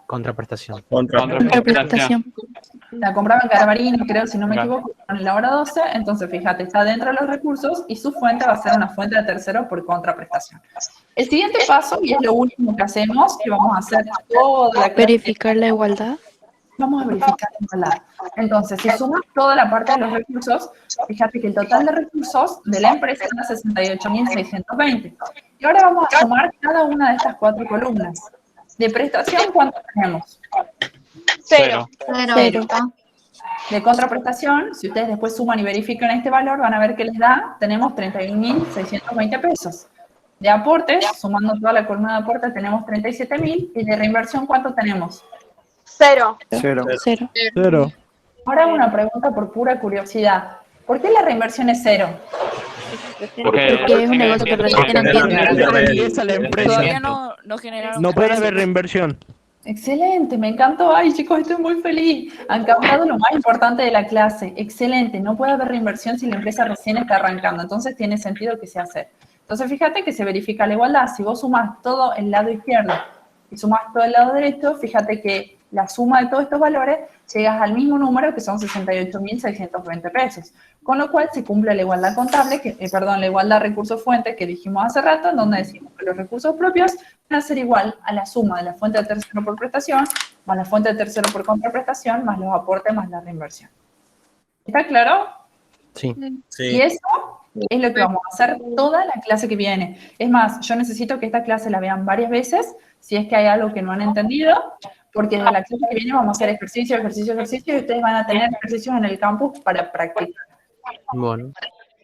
Contraprestación. Contraprestación. La compraba en Garbarino, creo, si no me equivoco, en la hora 12, entonces fíjate, está dentro de los recursos y su fuente va a ser una fuente de tercero por contraprestación. El siguiente paso, y es lo último que hacemos, que vamos a hacer toda la clase. Verificar la igualdad. Vamos a verificar la igualdad. Entonces, si sumas toda la parte de los recursos, fíjate que el total de recursos de la empresa es 68.620. Y ahora vamos a sumar cada una de estas 4 columnas. De prestación, ¿cuánto tenemos? Cero. De contraprestación, si ustedes después suman y verifican este valor, van a ver que les da, tenemos 31.620 pesos. De aportes, sumando toda la columna de aportes, tenemos 37.000. Y de reinversión, ¿cuánto tenemos? Cero. Ahora una pregunta por pura curiosidad. ¿Por qué la reinversión es cero? Porque es un negocio que recién Empieza la empresa. Todavía no generaron. No puede haber reinversión. Excelente, me encantó. Ay, chicos, estoy muy feliz. Han captado lo más importante de la clase. Excelente, no puede haber reinversión si la empresa recién está arrancando. Entonces tiene sentido que se hace. Entonces fíjate que se verifica la igualdad. Si vos sumás todo el lado izquierdo y sumás todo el lado derecho, fíjate que la suma de todos estos valores llegas al mismo número que son 68.620 pesos. Con lo cual se cumple la igualdad contable, la igualdad recurso-fuente que dijimos hace rato, en donde decimos que los recursos propios van a ser igual a la suma de la fuente de tercero por prestación, más la fuente de tercero por contraprestación, más los aportes, más la reinversión. ¿Está claro? Sí. Y eso es lo que vamos a hacer toda la clase que viene. Es más, yo necesito que esta clase la vean varias veces, si es que hay algo que no han entendido, porque desde la clase que viene vamos a hacer ejercicio, y ustedes van a tener ejercicios en el campus para practicar. Bueno.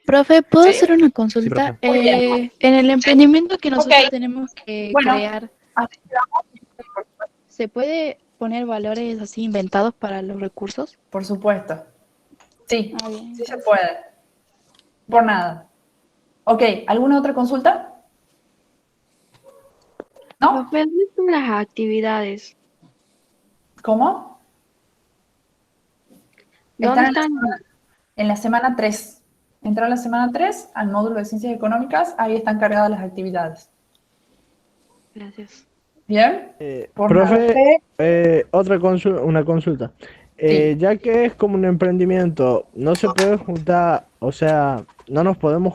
Profe, ¿puedo hacer una consulta? Sí, en el emprendimiento que nosotros tenemos que crear, ¿se puede poner valores así inventados para los recursos? Por supuesto. Sí, sí se puede. Por nada. Ok, ¿alguna otra consulta? ¿No? Profe, ¿dónde están las actividades? ¿Cómo? ¿Dónde Están en la semana 3. Entra a la semana 3 al módulo de Ciencias Económicas, ahí están cargadas las actividades. Gracias. ¿Bien? Por Profe, una consulta. Ya que es como un emprendimiento, no se puede juntar, o sea, no nos podemos